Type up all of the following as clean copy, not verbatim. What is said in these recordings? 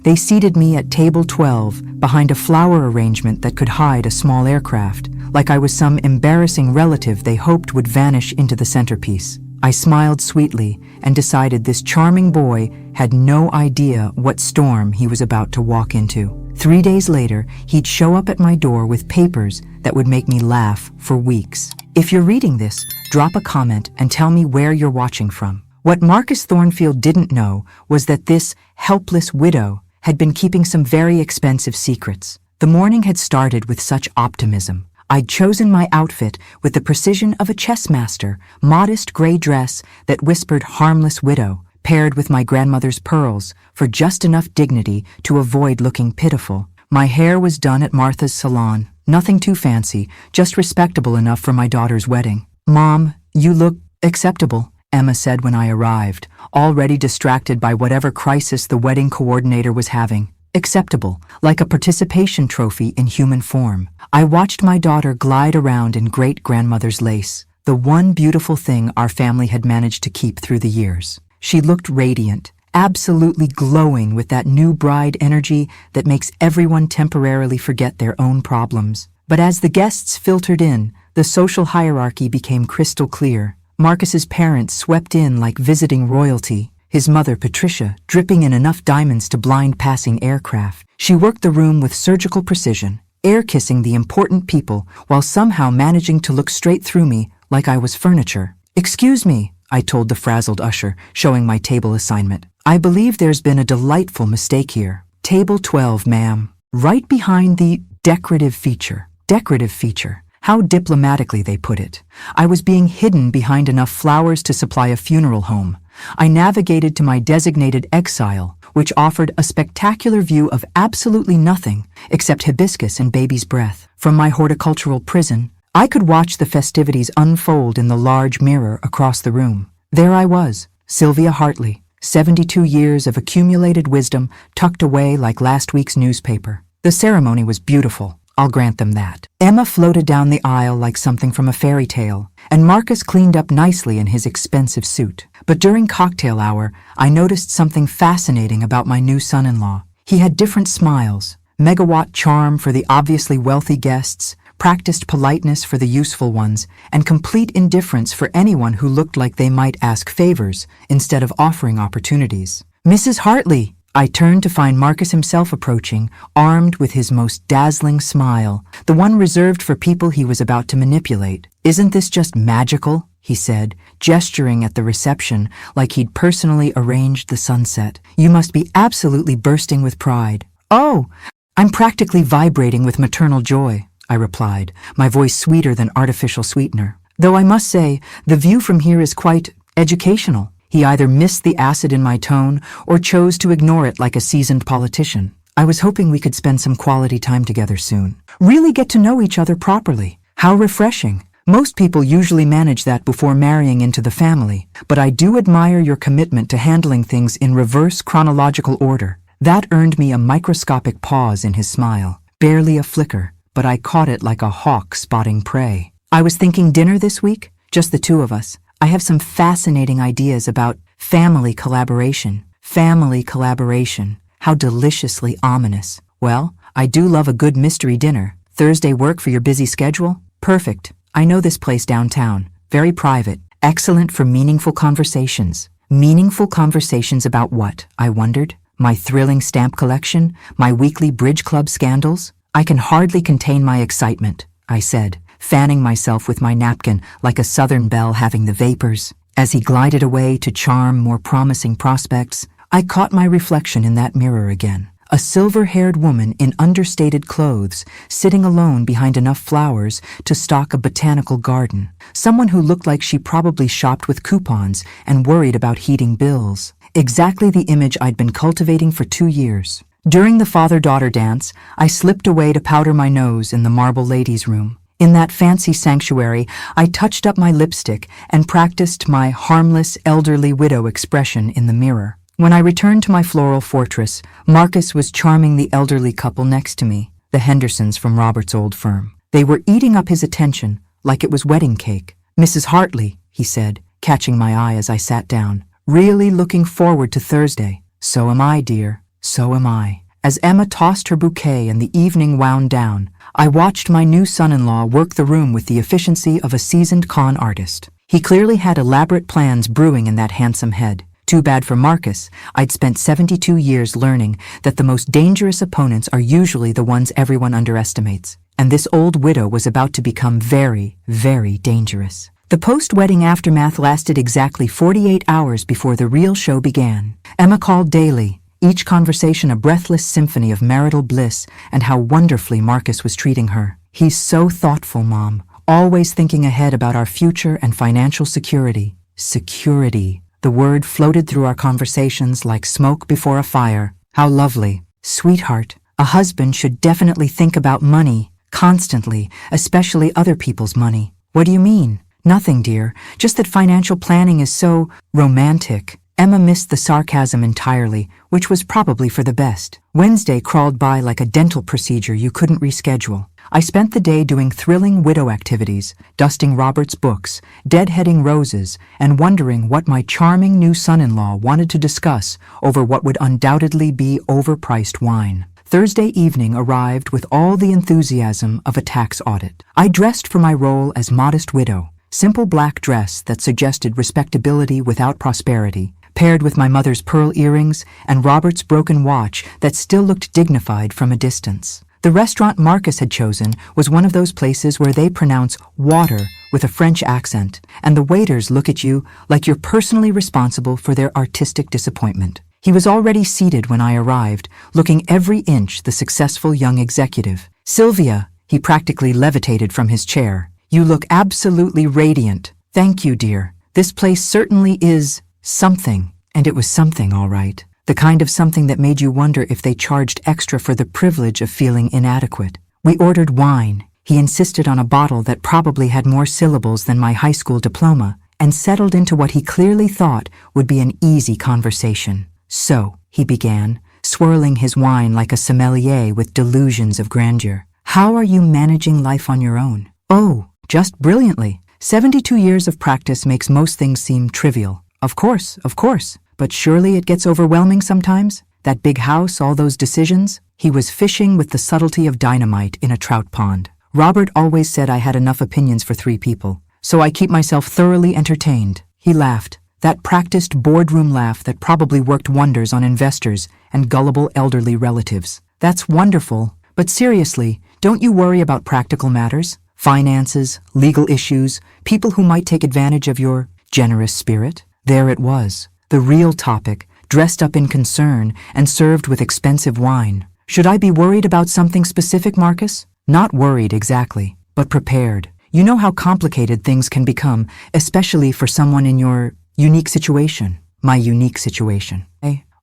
They seated me at table 12 behind a flower arrangement that could hide a small aircraft, like I was some embarrassing relative they hoped would vanish into the centerpiece. I smiled sweetly and decided this charming boy had no idea what storm he was about to walk into. 3 days later, he'd show up at my door with papers that would make me laugh for weeks. If you're reading this, drop a comment and tell me where you're watching from. What Marcus Thornfield didn't know was that this helpless widow had been keeping some very expensive secrets. The morning had started with such optimism. I'd chosen my outfit with the precision of a chess master, modest gray dress that whispered harmless widow, paired with my grandmother's pearls for just enough dignity to avoid looking pitiful. My hair was done at Martha's salon. Nothing too fancy, just respectable enough for my daughter's wedding. "Mom, you look acceptable," Emma said when I arrived, already distracted by whatever crisis the wedding coordinator was having. Acceptable, like a participation trophy in human form. I watched my daughter glide around in great-grandmother's lace, the one beautiful thing our family had managed to keep through the years. She looked radiant, absolutely glowing with that new bride energy that makes everyone temporarily forget their own problems. But as the guests filtered in, the social hierarchy became crystal clear. Marcus's parents swept in like visiting royalty, his mother, Patricia, dripping in enough diamonds to blind passing aircraft. She worked the room with surgical precision, air-kissing the important people while somehow managing to look straight through me like I was furniture. "Excuse me," I told the frazzled usher, showing my table assignment. "I believe there's been a delightful mistake here. Table 12, ma'am. Right behind the decorative feature." Decorative feature. How diplomatically they put it. I was being hidden behind enough flowers to supply a funeral home. I navigated to my designated exile, which offered a spectacular view of absolutely nothing except hibiscus and baby's breath. From my horticultural prison, I could watch the festivities unfold in the large mirror across the room. There I was, Sylvia Hartley, 72 years of accumulated wisdom tucked away like last week's newspaper. The ceremony was beautiful. I'll grant them that. Emma floated down the aisle like something from a fairy tale, and Marcus cleaned up nicely in his expensive suit. But during cocktail hour, I noticed something fascinating about my new son-in-law. He had different smiles, megawatt charm for the obviously wealthy guests, practiced politeness for the useful ones, and complete indifference for anyone who looked like they might ask favors instead of offering opportunities. "Mrs. Hartley!" I turned to find Marcus himself approaching, armed with his most dazzling smile, the one reserved for people he was about to manipulate. "Isn't this just magical?" he said, gesturing at the reception like he'd personally arranged the sunset. "You must be absolutely bursting with pride." "Oh, I'm practically vibrating with maternal joy," I replied, my voice sweeter than artificial sweetener. "Though I must say, the view from here is quite educational." He either missed the acid in my tone or chose to ignore it like a seasoned politician. "I was hoping we could spend some quality time together soon. Really get to know each other properly. How refreshing. Most people usually manage that before marrying into the family, but I do admire your commitment to handling things in reverse chronological order." That earned me a microscopic pause in his smile. Barely a flicker, but I caught it like a hawk spotting prey. "I was thinking dinner this week, just the two of us. I have some fascinating ideas about family collaboration." Family collaboration. How deliciously ominous. "Well, I do love a good mystery dinner. Thursday work for your busy schedule?" "Perfect. I know this place downtown. Very private. Excellent for meaningful conversations." Meaningful conversations about what? I wondered. My thrilling stamp collection? My weekly bridge club scandals? "I can hardly contain my excitement," I said, fanning myself with my napkin like a southern belle having the vapors. As he glided away to charm more promising prospects, I caught my reflection in that mirror again. A silver-haired woman in understated clothes, sitting alone behind enough flowers to stock a botanical garden. Someone who looked like she probably shopped with coupons and worried about heating bills. Exactly the image I'd been cultivating for 2 years. During the father-daughter dance, I slipped away to powder my nose in the marble ladies' room. In that fancy sanctuary, I touched up my lipstick and practiced my harmless elderly widow expression in the mirror. When I returned to my floral fortress, Marcus was charming the elderly couple next to me, the Hendersons from Robert's old firm. They were eating up his attention like it was wedding cake. "Mrs. Hartley," he said, catching my eye as I sat down. "Really looking forward to Thursday." "So am I, dear." So am I. As Emma tossed her bouquet and the evening wound down, I watched my new son-in-law work the room with the efficiency of a seasoned con artist. He clearly had elaborate plans brewing in that handsome head. Too bad for Marcus. I'd spent 72 years learning that the most dangerous opponents are usually the ones everyone underestimates. And this old widow was about to become very, very dangerous. The post-wedding aftermath lasted exactly 48 hours before the real show began. Emma called daily, each conversation a breathless symphony of marital bliss and how wonderfully Marcus was treating her. He's so thoughtful, Mom, always thinking ahead about our future and financial security. Security. The word floated through our conversations like smoke before a fire. How lovely. Sweetheart, a husband should definitely think about money, constantly, especially other people's money. What do you mean? Nothing, dear. Just that financial planning is so romantic. Emma missed the sarcasm entirely, which was probably for the best. Wednesday crawled by like a dental procedure you couldn't reschedule. I spent the day doing thrilling widow activities, dusting Robert's books, deadheading roses, and wondering what my charming new son-in-law wanted to discuss over what would undoubtedly be overpriced wine. Thursday evening arrived with all the enthusiasm of a tax audit. I dressed for my role as modest widow, simple black dress that suggested respectability without prosperity, paired with my mother's pearl earrings and Robert's broken watch that still looked dignified from a distance. The restaurant Marcus had chosen was one of those places where they pronounce water with a French accent, and the waiters look at you like you're personally responsible for their artistic disappointment. He was already seated when I arrived, looking every inch the successful young executive. Sylvia, he practically levitated from his chair. You look absolutely radiant. Thank you, dear. This place certainly is something, and it was something, all right. The kind of something that made you wonder if they charged extra for the privilege of feeling inadequate. We ordered wine. He insisted on a bottle that probably had more syllables than my high school diploma, and settled into what he clearly thought would be an easy conversation. So, he began, swirling his wine like a sommelier with delusions of grandeur. How are you managing life on your own? Oh, just brilliantly. 72 years of practice makes most things seem trivial. Of course. But surely it gets overwhelming sometimes? That big house, all those decisions? He was fishing with the subtlety of dynamite in a trout pond. Robert always said I had enough opinions for 3 people, so I keep myself thoroughly entertained. He laughed, that practiced boardroom laugh that probably worked wonders on investors and gullible elderly relatives. That's wonderful, but seriously, don't you worry about practical matters? Finances, legal issues, people who might take advantage of your generous spirit? There it was. The real topic, dressed up in concern and served with expensive wine. Should I be worried about something specific, Marcus? Not worried exactly, but prepared. You know how complicated things can become, especially for someone in your unique situation. My unique situation.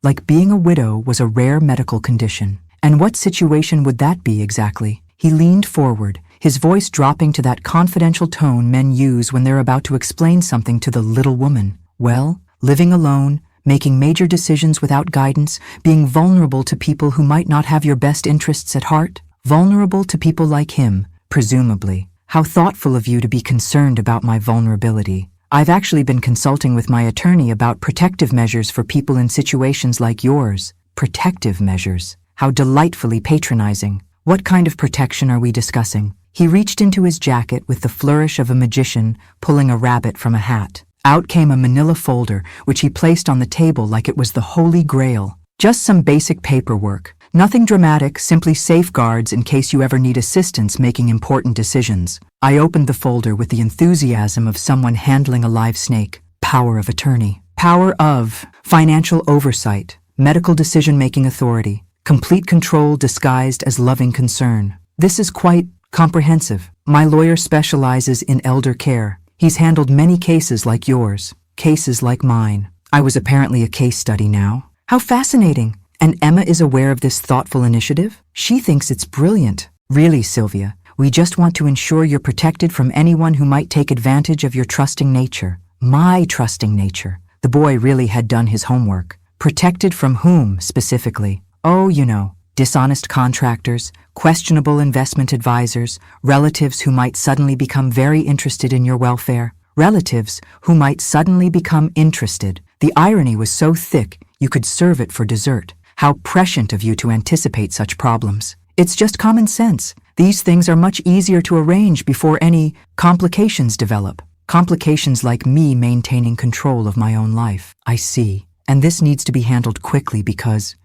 Like being a widow was a rare medical condition. And what situation would that be exactly? He leaned forward, his voice dropping to that confidential tone men use when they're about to explain something to the little woman. Well, living alone, making major decisions without guidance, being vulnerable to people who might not have your best interests at heart, vulnerable to people like him, presumably. How thoughtful of you to be concerned about my vulnerability. I've actually been consulting with my attorney about protective measures for people in situations like yours. Protective measures. How delightfully patronizing. What kind of protection are we discussing? He reached into his jacket with the flourish of a magician pulling a rabbit from a hat. Out came a manila folder, which he placed on the table like it was the Holy Grail. Just some basic paperwork. Nothing dramatic, simply safeguards in case you ever need assistance making important decisions. I opened the folder with the enthusiasm of someone handling a live snake. Power of attorney. Power of financial oversight. Medical decision-making authority. Complete control disguised as loving concern. This is quite comprehensive. My lawyer specializes in elder care. He's handled many cases like yours, cases like mine. I was apparently a case study now. How fascinating! And Emma is aware of this thoughtful initiative? She thinks it's brilliant. Really, Sylvia, we just want to ensure you're protected from anyone who might take advantage of your trusting nature. My trusting nature. The boy really had done his homework. Protected from whom, specifically? Oh, you know, dishonest contractors, questionable investment advisors, relatives who might suddenly become very interested in your welfare. Relatives who might suddenly become interested. The irony was so thick, you could serve it for dessert. How prescient of you to anticipate such problems. It's just common sense. These things are much easier to arrange before any complications develop. Complications like me maintaining control of my own life. I see. And this needs to be handled quickly because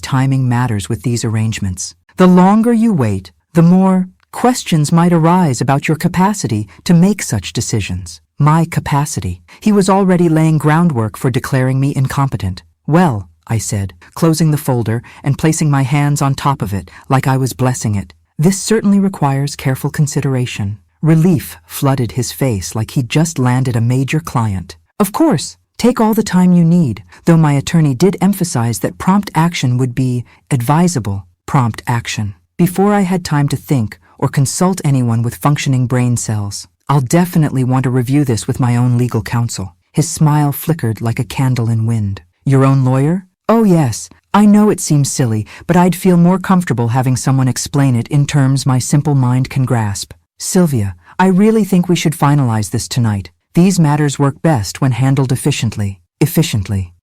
timing matters with these arrangements. The longer you wait, the more questions might arise about your capacity to make such decisions. My capacity. He was already laying groundwork for declaring me incompetent. Well, I said, closing the folder and placing my hands on top of it like I was blessing it. This certainly requires careful consideration. Relief flooded his face like he'd just landed a major client. Of course, take all the time you need, though my attorney did emphasize that prompt action would be advisable. Prompt action. Before I had time to think or consult anyone with functioning brain cells. I'll definitely want to review this with my own legal counsel. His smile flickered like a candle in wind. Your own lawyer? Oh yes, I know it seems silly, but I'd feel more comfortable having someone explain it in terms my simple mind can grasp. Sylvia, I really think we should finalize this tonight. These matters work best when handled efficiently.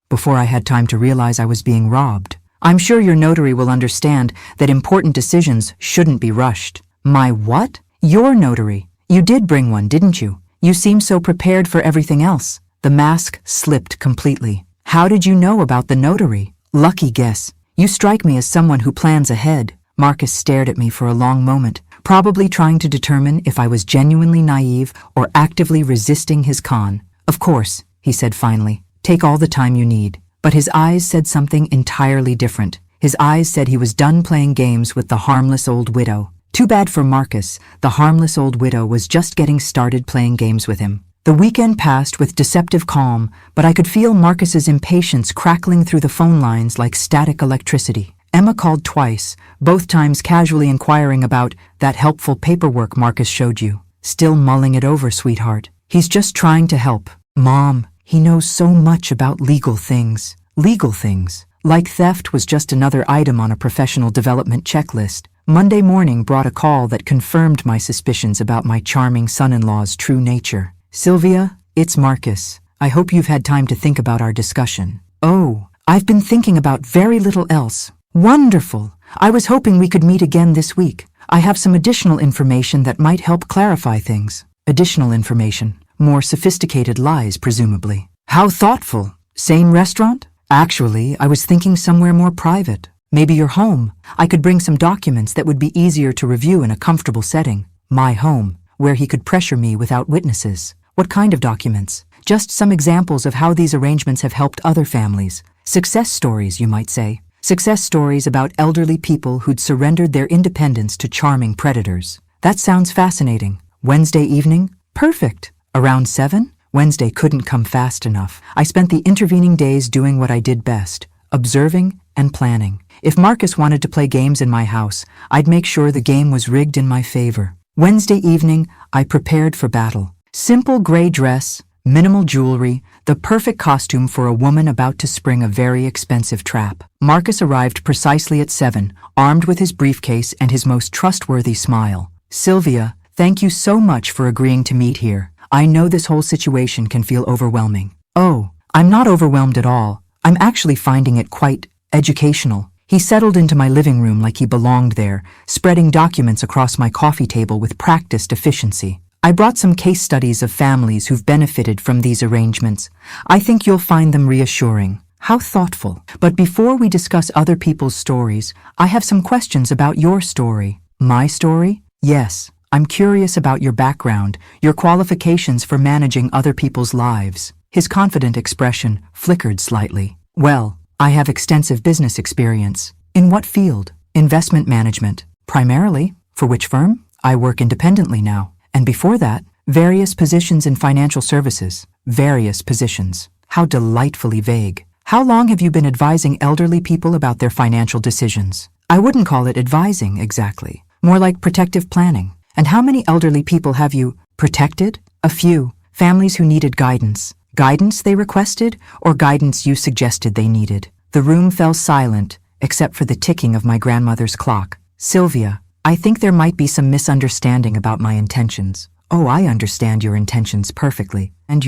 Before I had time to realize I was being robbed. I'm sure your notary will understand that important decisions shouldn't be rushed. My what? Your notary. You did bring one, didn't you? You seem so prepared for everything else. The mask slipped completely. How did you know about the notary? Lucky guess. You strike me as someone who plans ahead. Marcus stared at me for a long moment, probably trying to determine if I was genuinely naive or actively resisting his con. Of course, he said finally. Take all the time you need. But his eyes said something entirely different. His eyes said he was done playing games with the harmless old widow. Too bad for Marcus. The harmless old widow was just getting started playing games with him. The weekend passed with deceptive calm, but I could feel Marcus's impatience crackling through the phone lines like static electricity. Emma called twice, both times casually inquiring about that helpful paperwork Marcus showed you. Still mulling it over, sweetheart. He's just trying to help. Mom, he knows so much about legal things. Legal things. Like theft was just another item on a professional development checklist. Monday morning brought a call that confirmed my suspicions about my charming son-in-law's true nature. Sylvia, it's Marcus. I hope you've had time to think about our discussion. Oh, I've been thinking about very little else. Wonderful. I was hoping we could meet again this week. I have some additional information that might help clarify things. Additional information. More sophisticated lies, presumably. How thoughtful. Same restaurant? Actually, I was thinking somewhere more private. Maybe your home. I could bring some documents that would be easier to review in a comfortable setting. My home, where he could pressure me without witnesses. What kind of documents? Just some examples of how these arrangements have helped other families. Success stories, you might say. Success stories about elderly people who'd surrendered their independence to charming predators. That sounds fascinating. Wednesday evening? Perfect. Around 7? Wednesday couldn't come fast enough. I spent the intervening days doing what I did best, observing and planning. If Marcus wanted to play games in my house, I'd make sure the game was rigged in my favor. Wednesday evening, I prepared for battle. Simple gray dress, minimal jewelry, the perfect costume for a woman about to spring a very expensive trap. Marcus arrived precisely at 7, armed with his briefcase and his most trustworthy smile. Sylvia, thank you so much for agreeing to meet here. I know this whole situation can feel overwhelming. Oh, I'm not overwhelmed at all. I'm actually finding it quite educational. He settled into my living room like he belonged there, spreading documents across my coffee table with practiced efficiency. I brought some case studies of families who've benefited from these arrangements. I think you'll find them reassuring. How thoughtful. But before we discuss other people's stories, I have some questions about your story. My story? Yes. I'm curious about your background, your qualifications for managing other people's lives. His confident expression flickered slightly. Well, I have extensive business experience. In what field? Investment management. Primarily. For which firm? I work independently now. And before that, various positions in financial services. Various positions. How delightfully vague. How long have you been advising elderly people about their financial decisions? I wouldn't call it advising exactly. More like protective planning. And how many elderly people have you protected? A few. Families who needed guidance. Guidance they requested, or guidance you suggested they needed? The room fell silent, except for the ticking of my grandmother's clock. Sylvia, I think there might be some misunderstanding about my intentions. Oh, I understand your intentions perfectly. And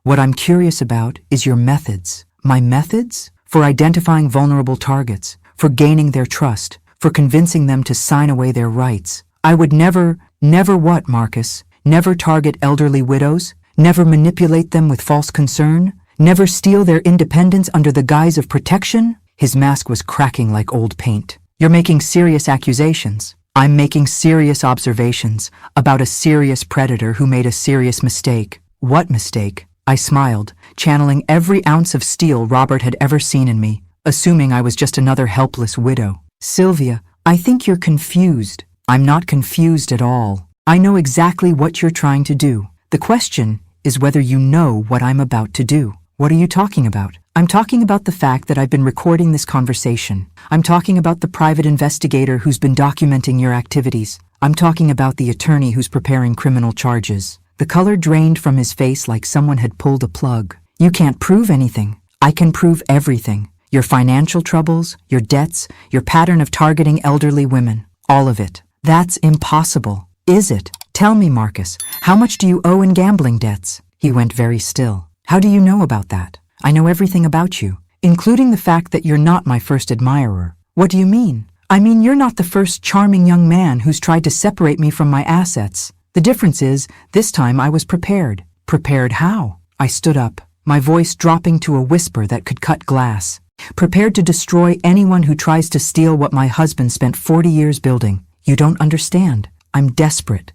what I'm curious about is your methods. My methods? For identifying vulnerable targets, for gaining their trust, for convincing them to sign away their rights. I would never what, Marcus? Never target elderly widows? Never manipulate them with false concern? Never steal their independence under the guise of protection? His mask was cracking like old paint. You're making serious accusations. I'm making serious observations about a serious predator who made a serious mistake. What mistake? I smiled, channeling every ounce of steel Robert had ever seen in me, assuming I was just another helpless widow. Sylvia, I think you're confused. I'm not confused at all. I know exactly what you're trying to do. The question is whether you know what I'm about to do. What are you talking about? I'm talking about the fact that I've been recording this conversation. I'm talking about the private investigator who's been documenting your activities. I'm talking about the attorney who's preparing criminal charges. The color drained from his face like someone had pulled a plug. You can't prove anything. I can prove everything. Your financial troubles, your debts, your pattern of targeting elderly women. All of it. That's impossible. Is it? Tell me, Marcus, how much do you owe in gambling debts? He went very still. How do you know about that? I know everything about you, including the fact that you're not my first admirer. What do you mean? I mean you're not the first charming young man who's tried to separate me from my assets. The difference is, this time I was prepared. Prepared how? I stood up, my voice dropping to a whisper that could cut glass. Prepared to destroy anyone who tries to steal what my husband spent 40 years building. You don't understand. I'm desperate.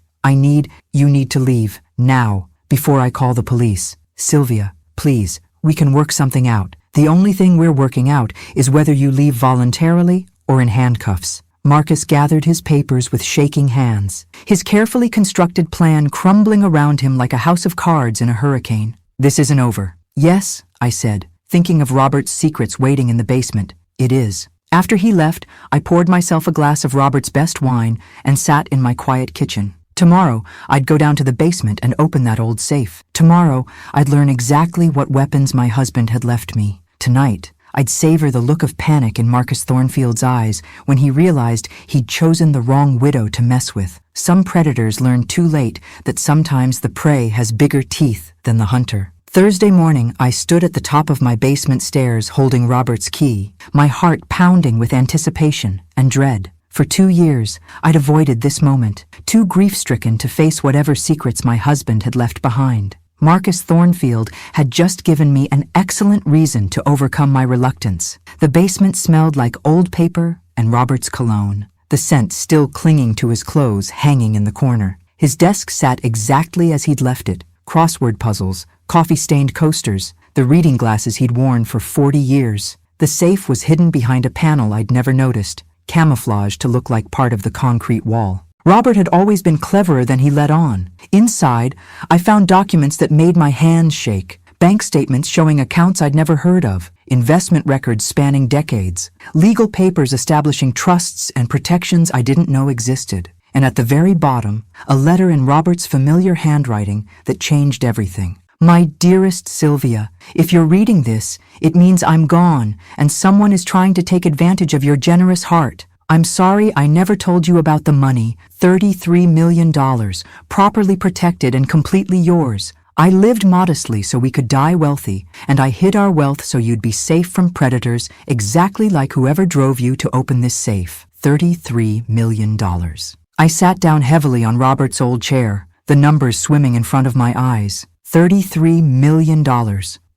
You need to leave, now, before I call the police. Sylvia, please, we can work something out. The only thing we're working out is whether you leave voluntarily or in handcuffs. Marcus gathered his papers with shaking hands, his carefully constructed plan crumbling around him like a house of cards in a hurricane. This isn't over. Yes, I said, thinking of Robert's secrets waiting in the basement. It is. After he left, I poured myself a glass of Robert's best wine and sat in my quiet kitchen. Tomorrow, I'd go down to the basement and open that old safe. Tomorrow, I'd learn exactly what weapons my husband had left me. Tonight, I'd savor the look of panic in Marcus Thornfield's eyes when he realized he'd chosen the wrong widow to mess with. Some predators learn too late that sometimes the prey has bigger teeth than the hunter. Thursday morning, I stood at the top of my basement stairs holding Robert's key, my heart pounding with anticipation and dread. For 2 years, I'd avoided this moment, too grief-stricken to face whatever secrets my husband had left behind. Marcus Thornfield had just given me an excellent reason to overcome my reluctance. The basement smelled like old paper and Robert's cologne, the scent still clinging to his clothes hanging in the corner. His desk sat exactly as he'd left it, crossword puzzles, coffee-stained coasters, the reading glasses he'd worn for 40 years. The safe was hidden behind a panel I'd never noticed, camouflaged to look like part of the concrete wall. Robert had always been cleverer than he let on. Inside, I found documents that made my hands shake, bank statements showing accounts I'd never heard of, investment records spanning decades, legal papers establishing trusts and protections I didn't know existed. And at the very bottom, a letter in Robert's familiar handwriting that changed everything. My dearest Sylvia, if you're reading this, it means I'm gone, and someone is trying to take advantage of your generous heart. I'm sorry I never told you about the money, $33 million, properly protected and completely yours. I lived modestly so we could die wealthy, and I hid our wealth so you'd be safe from predators, exactly like whoever drove you to open this safe. $33 million. I sat down heavily on Robert's old chair, the numbers swimming in front of my eyes. $33 million.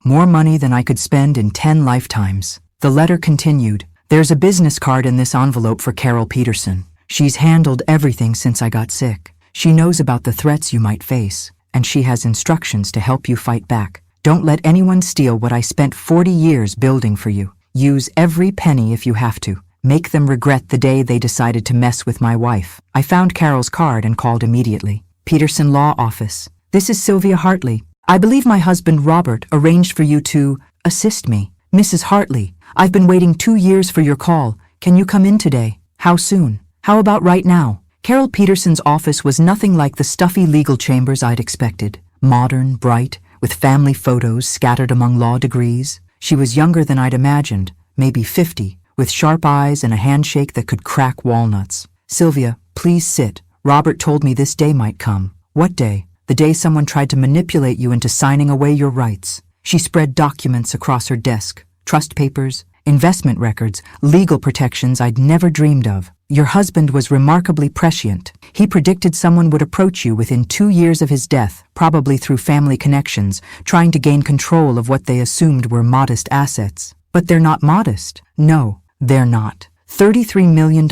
More money than I could spend in 10 lifetimes. The letter continued. There's a business card in this envelope for Carol Peterson. She's handled everything since I got sick. She knows about the threats you might face, and she has instructions to help you fight back. Don't let anyone steal what I spent 40 years building for you. Use every penny if you have to. Make them regret the day they decided to mess with my wife. I found Carol's card and called immediately. Peterson Law Office. This is Sylvia Hartley. I believe my husband Robert arranged for you to assist me. Mrs. Hartley, I've been waiting 2 years for your call. Can you come in today? How soon? How about right now? Carol Peterson's office was nothing like the stuffy legal chambers I'd expected. Modern, bright, with family photos scattered among law degrees. She was younger than I'd imagined, maybe 50, with sharp eyes and a handshake that could crack walnuts. Sylvia, please sit. Robert told me this day might come. What day? The day someone tried to manipulate you into signing away your rights. She spread documents across her desk, trust papers, investment records, legal protections I'd never dreamed of. Your husband was remarkably prescient. He predicted someone would approach you within 2 years of his death, probably through family connections, trying to gain control of what they assumed were modest assets. But they're not modest. No, they're not. $33 million,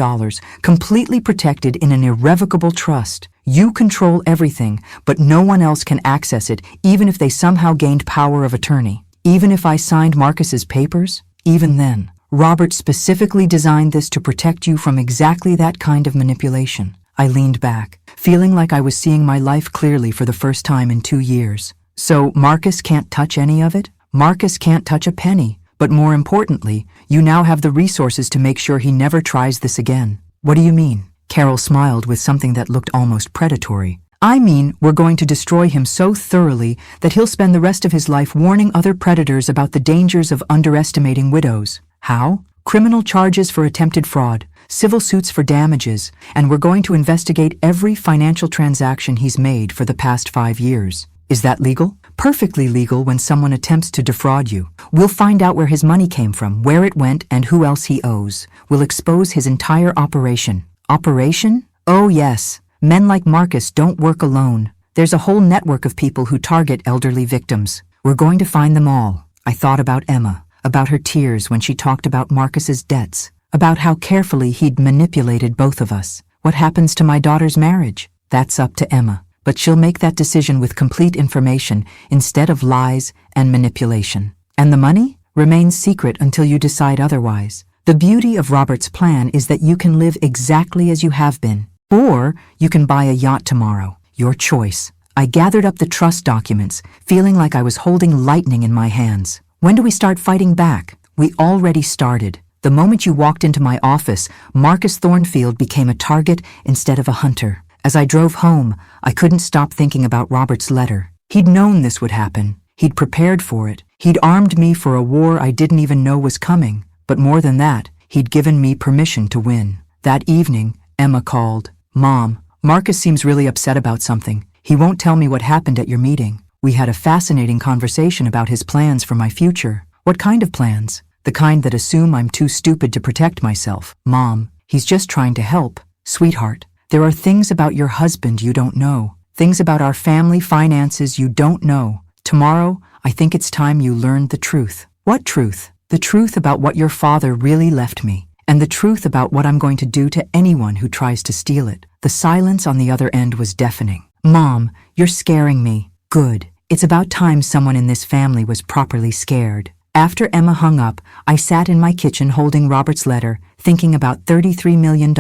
completely protected in an irrevocable trust. You control everything, but no one else can access it, even if they somehow gained power of attorney. Even if I signed Marcus's papers? Even then. Robert specifically designed this to protect you from exactly that kind of manipulation. I leaned back, feeling like I was seeing my life clearly for the first time in 2 years. So Marcus can't touch any of it? Marcus can't touch a penny. But more importantly, you now have the resources to make sure he never tries this again. What do you mean? Carol smiled with something that looked almost predatory. I mean, we're going to destroy him so thoroughly that he'll spend the rest of his life warning other predators about the dangers of underestimating widows. How? Criminal charges for attempted fraud, civil suits for damages, and we're going to investigate every financial transaction he's made for the past 5 years. Is that legal? Perfectly legal when someone attempts to defraud you. We'll find out where his money came from, where it went, and who else he owes. We'll expose his entire operation. Operation? Oh yes. Men like Marcus don't work alone. There's a whole network of people who target elderly victims. We're going to find them all. I thought about Emma, about her tears when she talked about Marcus's debts, about how carefully he'd manipulated both of us. What happens to my daughter's marriage? That's up to Emma. But she'll make that decision with complete information instead of lies and manipulation. And the money remains secret until you decide otherwise. The beauty of Robert's plan is that you can live exactly as you have been. Or you can buy a yacht tomorrow. Your choice. I gathered up the trust documents, feeling like I was holding lightning in my hands. When do we start fighting back? We already started. The moment you walked into my office, Marcus Thornfield became a target instead of a hunter. As I drove home, I couldn't stop thinking about Robert's letter. He'd known this would happen. He'd prepared for it. He'd armed me for a war I didn't even know was coming. But more than that, he'd given me permission to win. That evening, Emma called. Mom, Marcus seems really upset about something. He won't tell me what happened at your meeting. We had a fascinating conversation about his plans for my future. What kind of plans? The kind that assume I'm too stupid to protect myself. Mom, he's just trying to help. Sweetheart. There are things about your husband you don't know. Things about our family finances you don't know. Tomorrow, I think it's time you learned the truth. What truth? The truth about what your father really left me. And the truth about what I'm going to do to anyone who tries to steal it. The silence on the other end was deafening. Mom, you're scaring me. Good. It's about time someone in this family was properly scared. After Emma hung up, I sat in my kitchen holding Robert's letter, thinking about $33 million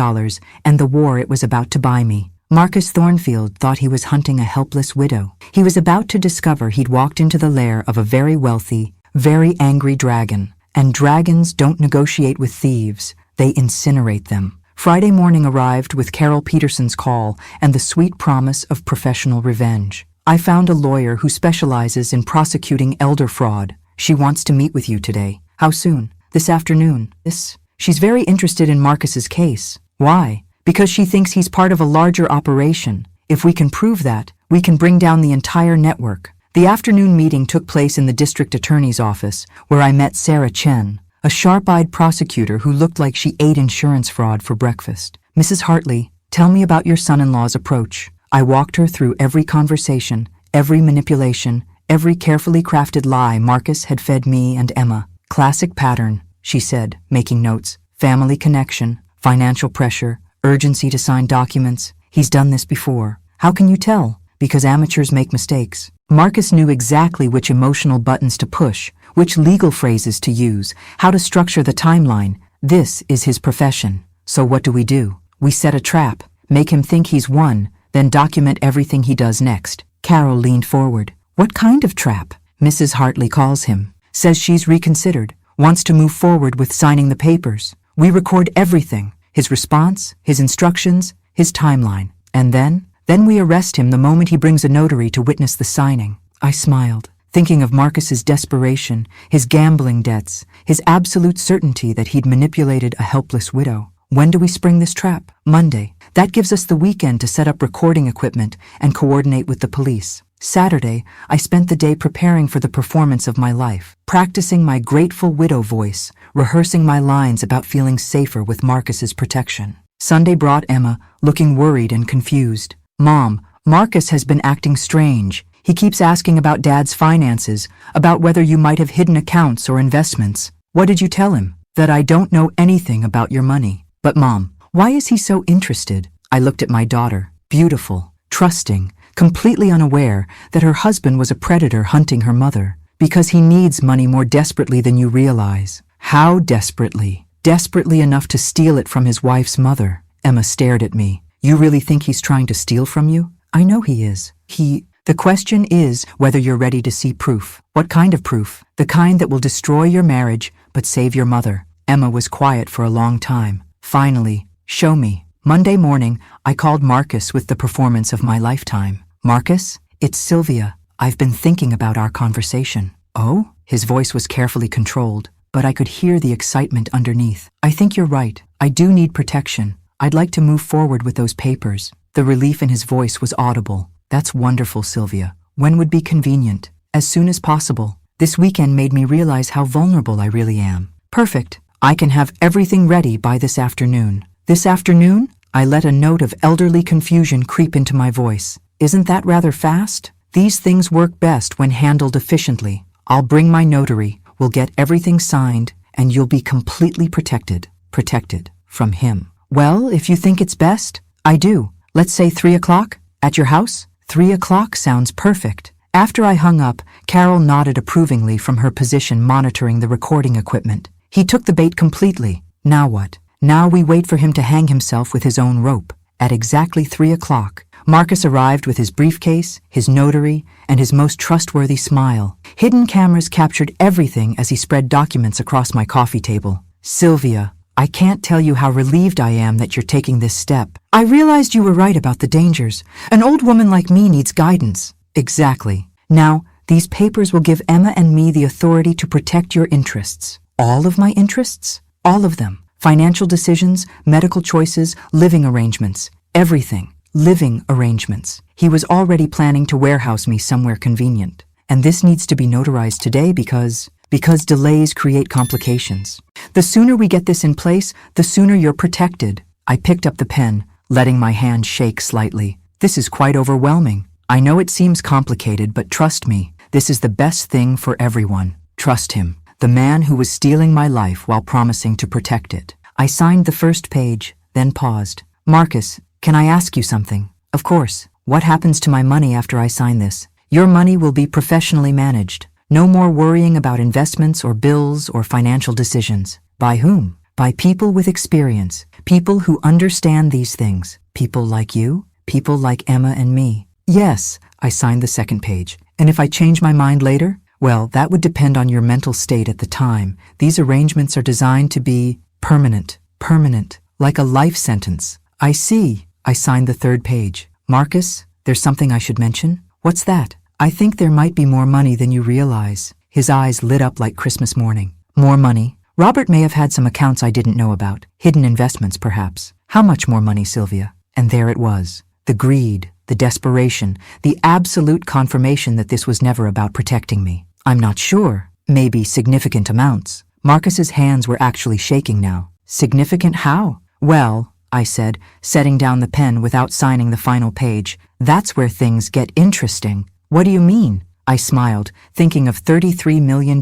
and the war it was about to buy me. Marcus Thornfield thought he was hunting a helpless widow. He was about to discover he'd walked into the lair of a very wealthy, very angry dragon. And dragons don't negotiate with thieves. They incinerate them. Friday morning arrived with Carol Peterson's call and the sweet promise of professional revenge. I found a lawyer who specializes in prosecuting fraud. She wants to meet with you today. How soon? This afternoon. She's very interested in Marcus's case. Why? Because she thinks he's part of a larger operation. If we can prove that, we can bring down the entire network. The afternoon meeting took place in the district attorney's office, where I met Sarah Chen, a sharp-eyed prosecutor who looked like she ate insurance fraud for breakfast. Mrs. Hartley, tell me about your son-in-law's approach. I walked her through every conversation, every manipulation, every carefully crafted lie Marcus had fed me and Emma. Classic pattern, she said, making notes. Family connection, financial pressure, urgency to sign documents. He's done this before. How can you tell? Because amateurs make mistakes. Marcus knew exactly which emotional buttons to push, which legal phrases to use, how to structure the timeline. This is his profession. So what do? We set a trap, make him think he's won, then document everything he does next. Carol leaned forward. What kind of trap? Mrs. Hartley calls him, says she's reconsidered, wants to move forward with signing the papers. We record everything, his response, his instructions, his timeline. And then we arrest him the moment he brings a notary to witness the signing. I smiled, thinking of Marcus's desperation, his gambling debts, his absolute certainty that he'd manipulated a helpless widow. When do we spring this trap? Monday. That gives us the weekend to set up recording equipment and coordinate with the police. Saturday, I spent the day preparing for the performance of my life, practicing my grateful widow voice, rehearsing my lines about feeling safer with Marcus's protection. Sunday brought Emma, looking worried and confused. "Mom, Marcus has been acting strange. He keeps asking about Dad's finances, about whether you might have hidden accounts or investments. What did you tell him?" "That I don't know anything about your money." "But Mom, why is he so interested?" I looked at my daughter, beautiful, trusting, completely unaware that her husband was a predator hunting her mother. "Because he needs money more desperately than you realize." "How desperately?" "Desperately enough to steal it from his wife's mother." Emma stared at me. "You really think he's trying to steal from you?" "I know he is. The question is whether you're ready to see proof." "What kind of proof?" "The kind that will destroy your marriage, but save your mother." Emma was quiet for a long time. Finally, "Show me." Monday morning, I called Marcus with the performance of my lifetime. "Marcus, it's Sylvia. I've been thinking about our conversation." "Oh?" His voice was carefully controlled, but I could hear the excitement underneath. "I think you're right. I do need protection. I'd like to move forward with those papers." The relief in his voice was audible. "That's wonderful, Sylvia. When would be convenient?" "As soon as possible. This weekend made me realize how vulnerable I really am." "Perfect. I can have everything ready by this afternoon." "This afternoon?" I let a note of elderly confusion creep into my voice. "Isn't that rather fast?" "These things work best when handled efficiently. I'll bring my notary, we'll get everything signed, and you'll be completely protected." Protected from him. "Well, if you think it's best." "I do. Let's say 3 o'clock? At your house?" 3 o'clock sounds perfect." After I hung up, Carol nodded approvingly from her position monitoring the recording equipment. "He took the bait completely. Now what?" "Now we wait for him to hang himself with his own rope." At exactly 3 o'clock, Marcus arrived with his briefcase, his notary, and his most trustworthy smile. Hidden cameras captured everything as he spread documents across my coffee table. "Sylvia, I can't tell you how relieved I am that you're taking this step. I realized you were right about the dangers. An old woman like me needs guidance." "Exactly. Now, these papers will give Emma and me the authority to protect your interests." "All of my interests?" "All of them. Financial decisions, medical choices, living arrangements. Everything. Living arrangements." He was already planning to warehouse me somewhere convenient. "And this needs to be notarized today because delays create complications. The sooner we get this in place, the sooner you're protected." I picked up the pen, letting my hand shake slightly. "This is quite overwhelming. I know it seems complicated, but trust me, this is the best thing for everyone." Trust him, the man who was stealing my life while promising to protect it. I signed the first page, then paused. "Marcus, can I ask you something?" "Of course." "What happens to my money after I sign this?" "Your money will be professionally managed. No more worrying about investments or bills or financial decisions." "By whom?" "By people with experience, people who understand these things. People like you, people like Emma and me." "Yes." I signed the second page. "And if I change my mind later?" "Well, that would depend on your mental state at the time. These arrangements are designed to be permanent, like a life sentence." "I see." I signed the third page. "Marcus, there's something I should mention." "What's that?" "I think there might be more money than you realize." His eyes lit up like Christmas morning. "More money?" "Robert may have had some accounts I didn't know about. Hidden investments, perhaps." "How much more money, Sylvia?" And there it was. The greed, the desperation, the absolute confirmation that this was never about protecting me. "I'm not sure. Maybe significant amounts." Marcus's hands were actually shaking now. "Significant how?" "Well," I said, setting down the pen without signing the final page, "that's where things get interesting." "What do you mean?" I smiled, thinking of $33 million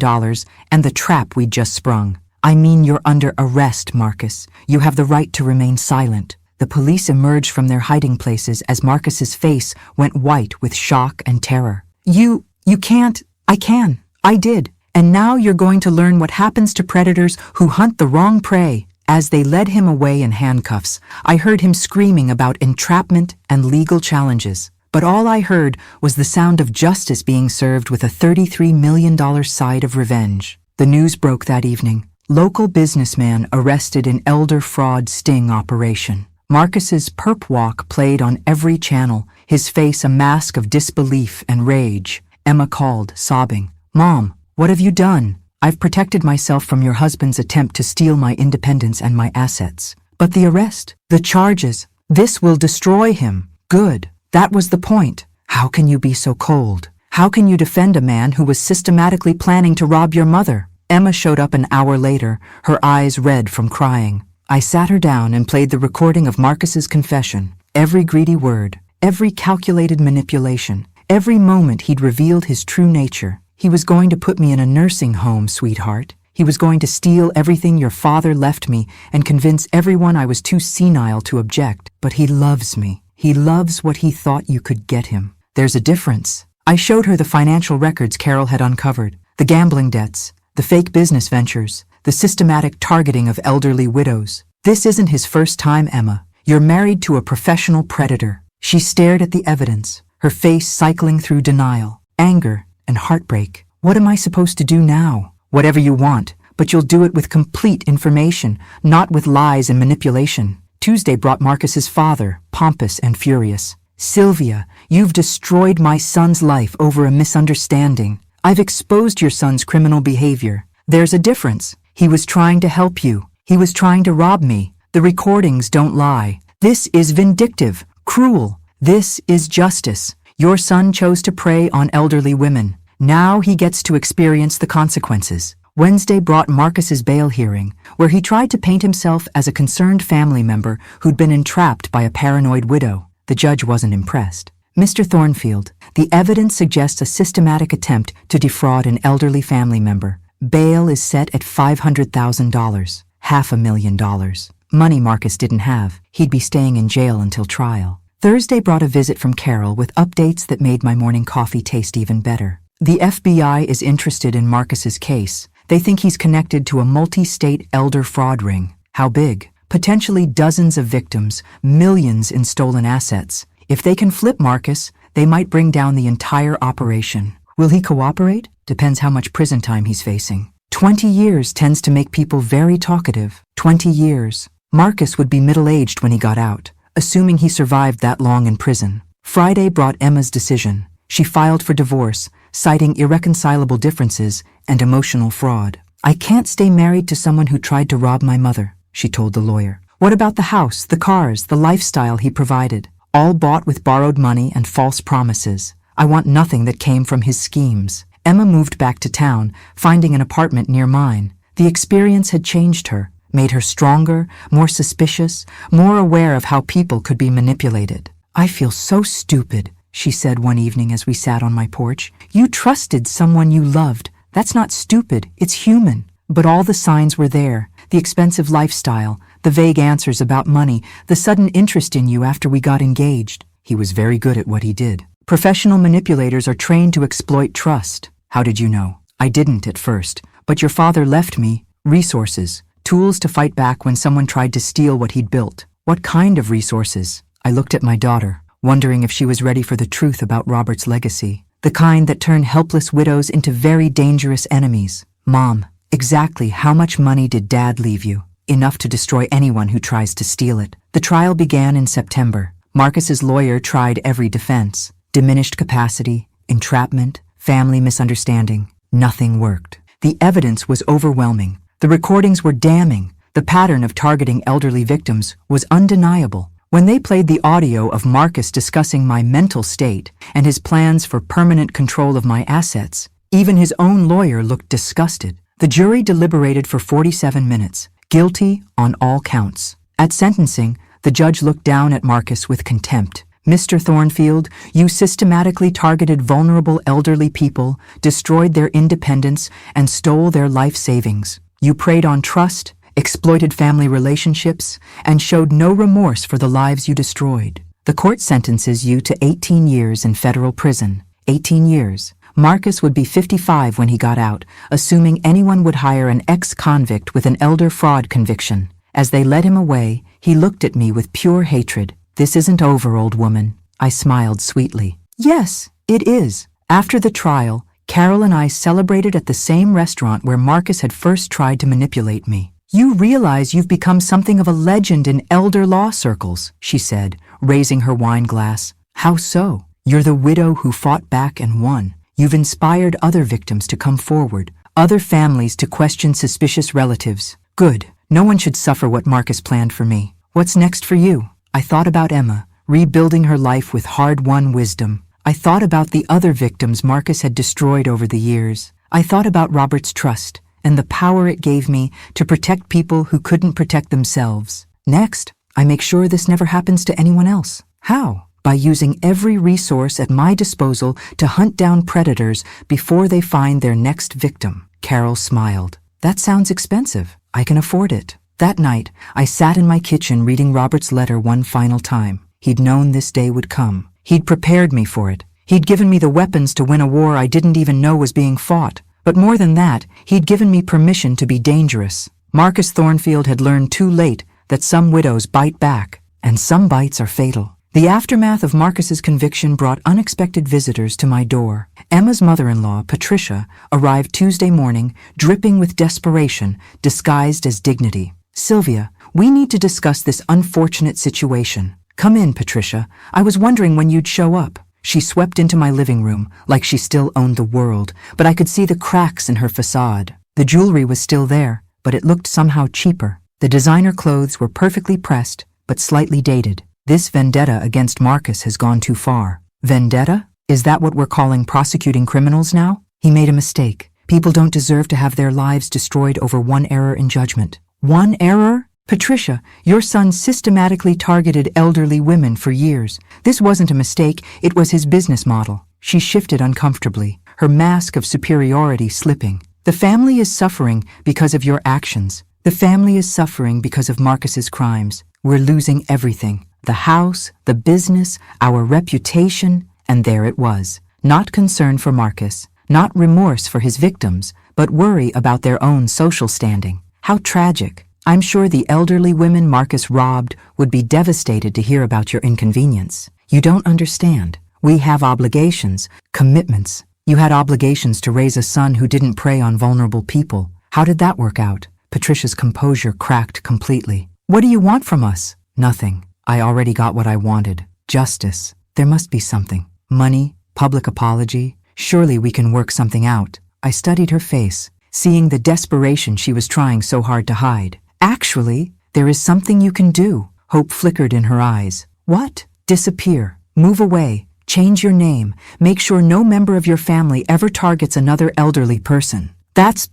and the trap we'd just sprung. "I mean you're under arrest, Marcus. You have the right to remain silent." The police emerged from their hiding places as Marcus's face went white with shock and terror. You can't." "I can. I did. And now you're going to learn what happens to predators who hunt the wrong prey." As they led him away in handcuffs, I heard him screaming about entrapment and legal challenges. But all I heard was the sound of justice being served with a $33 million side of revenge. The news broke that evening. Local businessman arrested in elder fraud sting operation. Marcus's perp walk played on every channel, his face a mask of disbelief and rage. Emma called, sobbing. "Mom, what have you done?" "I've protected myself from your husband's attempt to steal my independence and my assets." "But the arrest, the charges, this will destroy him." "Good. That was the point. How can you be so cold? How can you defend a man who was systematically planning to rob your mother? Emma showed up an hour later, her eyes red from crying. I sat her down and played the recording of Marcus's confession. Every greedy word, every calculated manipulation, every moment he'd revealed his true nature. He was going to put me in a nursing home, sweetheart. He was going to steal everything your father left me and convince everyone I was too senile to object. But he loves me. He loves what he thought you could get him. There's a difference. I showed her the financial records Carol had uncovered, the gambling debts, the fake business ventures, the systematic targeting of elderly widows. This isn't his first time, Emma. You're married to a professional predator. She stared at the evidence, her face cycling through denial, anger, and heartbreak. What am I supposed to do now? Whatever you want, but you'll do it with complete information, not with lies and manipulation. Tuesday brought Marcus's father, pompous and furious. Sylvia, you've destroyed my son's life over a misunderstanding. I've exposed your son's criminal behavior. There's a difference. He was trying to help you. He was trying to rob me. The recordings don't lie. This is vindictive, cruel. This is justice. Your son chose to prey on elderly women. Now he gets to experience the consequences. Wednesday brought Marcus's bail hearing, where he tried to paint himself as a concerned family member who'd been entrapped by a paranoid widow. The judge wasn't impressed. Mr. Thornfield, the evidence suggests a systematic attempt to defraud an elderly family member. Bail is set at $500,000, $500,000. Money Marcus didn't have. He'd be staying in jail until trial. Thursday brought a visit from Carol with updates that made my morning coffee taste even better. The FBI is interested in Marcus's case. They think he's connected to a multi-state elder fraud ring. How big? Potentially dozens of victims, millions in stolen assets. If they can flip Marcus, they might bring down the entire operation. Will he cooperate? Depends how much prison time he's facing. 20 years tends to make people very talkative. 20 years. Marcus would be middle-aged when he got out, assuming he survived that long in prison. Friday brought Emma's decision. She filed for divorce, citing irreconcilable differences and emotional fraud. I can't stay married to someone who tried to rob my mother, she told the lawyer. What about the house, the cars, the lifestyle he provided? All bought with borrowed money and false promises. I want nothing that came from his schemes. Emma moved back to town, finding an apartment near mine. The experience had changed her, made her stronger, more suspicious, more aware of how people could be manipulated. I feel so stupid, she said one evening as we sat on my porch. You trusted someone you loved. That's not stupid, it's human. But all the signs were there. The expensive lifestyle, the vague answers about money, the sudden interest in you after we got engaged. He was very good at what he did. Professional manipulators are trained to exploit trust. How did you know? I didn't at first, but your father left me resources, tools to fight back when someone tried to steal what he'd built. What kind of resources? I looked at my daughter, wondering if she was ready for the truth about Robert's legacy, the kind that turned helpless widows into very dangerous enemies. Mom, exactly how much money did Dad leave you? Enough to destroy anyone who tries to steal it. The trial began in September. Marcus's lawyer tried every defense. Diminished capacity, entrapment, family misunderstanding. Nothing worked. The evidence was overwhelming. The recordings were damning. The pattern of targeting elderly victims was undeniable. When they played the audio of Marcus discussing my mental state and his plans for permanent control of my assets, even his own lawyer looked disgusted. The jury deliberated for 47 minutes, guilty on all counts. At sentencing, the judge looked down at Marcus with contempt. Mr. Thornfield, you systematically targeted vulnerable elderly people, destroyed their independence, and stole their life savings. You preyed on trust, exploited family relationships, and showed no remorse for the lives you destroyed. The court sentences you to 18 years in federal prison. 18 years. Marcus would be 55 when he got out, assuming anyone would hire an ex-convict with an elder fraud conviction. As they led him away, he looked at me with pure hatred. This isn't over, old woman. I smiled sweetly. Yes, it is. After the trial, Carol and I celebrated at the same restaurant where Marcus had first tried to manipulate me. You realize you've become something of a legend in elder law circles, she said, raising her wine glass. How so? You're the widow who fought back and won. You've inspired other victims to come forward, other families to question suspicious relatives. Good. No one should suffer what Marcus planned for me. What's next for you? I thought about Emma, rebuilding her life with hard-won wisdom. I thought about the other victims Marcus had destroyed over the years. I thought about Robert's trust and the power it gave me to protect people who couldn't protect themselves. Next, I make sure this never happens to anyone else. How? By using every resource at my disposal to hunt down predators before they find their next victim. Carol smiled. That sounds expensive. I can afford it. That night, I sat in my kitchen reading Robert's letter one final time. He'd known this day would come. He'd prepared me for it. He'd given me the weapons to win a war I didn't even know was being fought. But more than that, he'd given me permission to be dangerous. Marcus Thornfield had learned too late that some widows bite back, and some bites are fatal. The aftermath of Marcus's conviction brought unexpected visitors to my door. Emma's mother-in-law, Patricia, arrived Tuesday morning, dripping with desperation, disguised as dignity. Sylvia, we need to discuss this unfortunate situation. Come in, Patricia. I was wondering when you'd show up. She swept into my living room, like she still owned the world, but I could see the cracks in her facade. The jewelry was still there, but it looked somehow cheaper. The designer clothes were perfectly pressed, but slightly dated. This vendetta against Marcus has gone too far. Vendetta? Is that what we're calling prosecuting criminals now? He made a mistake. People don't deserve to have their lives destroyed over one error in judgment. One error? Patricia, your son systematically targeted elderly women for years. This wasn't a mistake, it was his business model. She shifted uncomfortably, her mask of superiority slipping. The family is suffering because of your actions. The family is suffering because of Marcus's crimes. We're losing everything. The house, the business, our reputation, and there it was. Not concern for Marcus, not remorse for his victims, but worry about their own social standing. How tragic. I'm sure the elderly women Marcus robbed would be devastated to hear about your inconvenience. You don't understand. We have obligations, commitments. You had obligations to raise a son who didn't prey on vulnerable people. How did that work out? Patricia's composure cracked completely. What do you want from us? Nothing. I already got what I wanted. Justice. There must be something. Money, public apology. Surely we can work something out. I studied her face, seeing the desperation she was trying so hard to hide. Actually, there is something you can do. Hope flickered in her eyes. What? Disappear. Move away. Change your name. Make sure no member of your family ever targets another elderly person. That's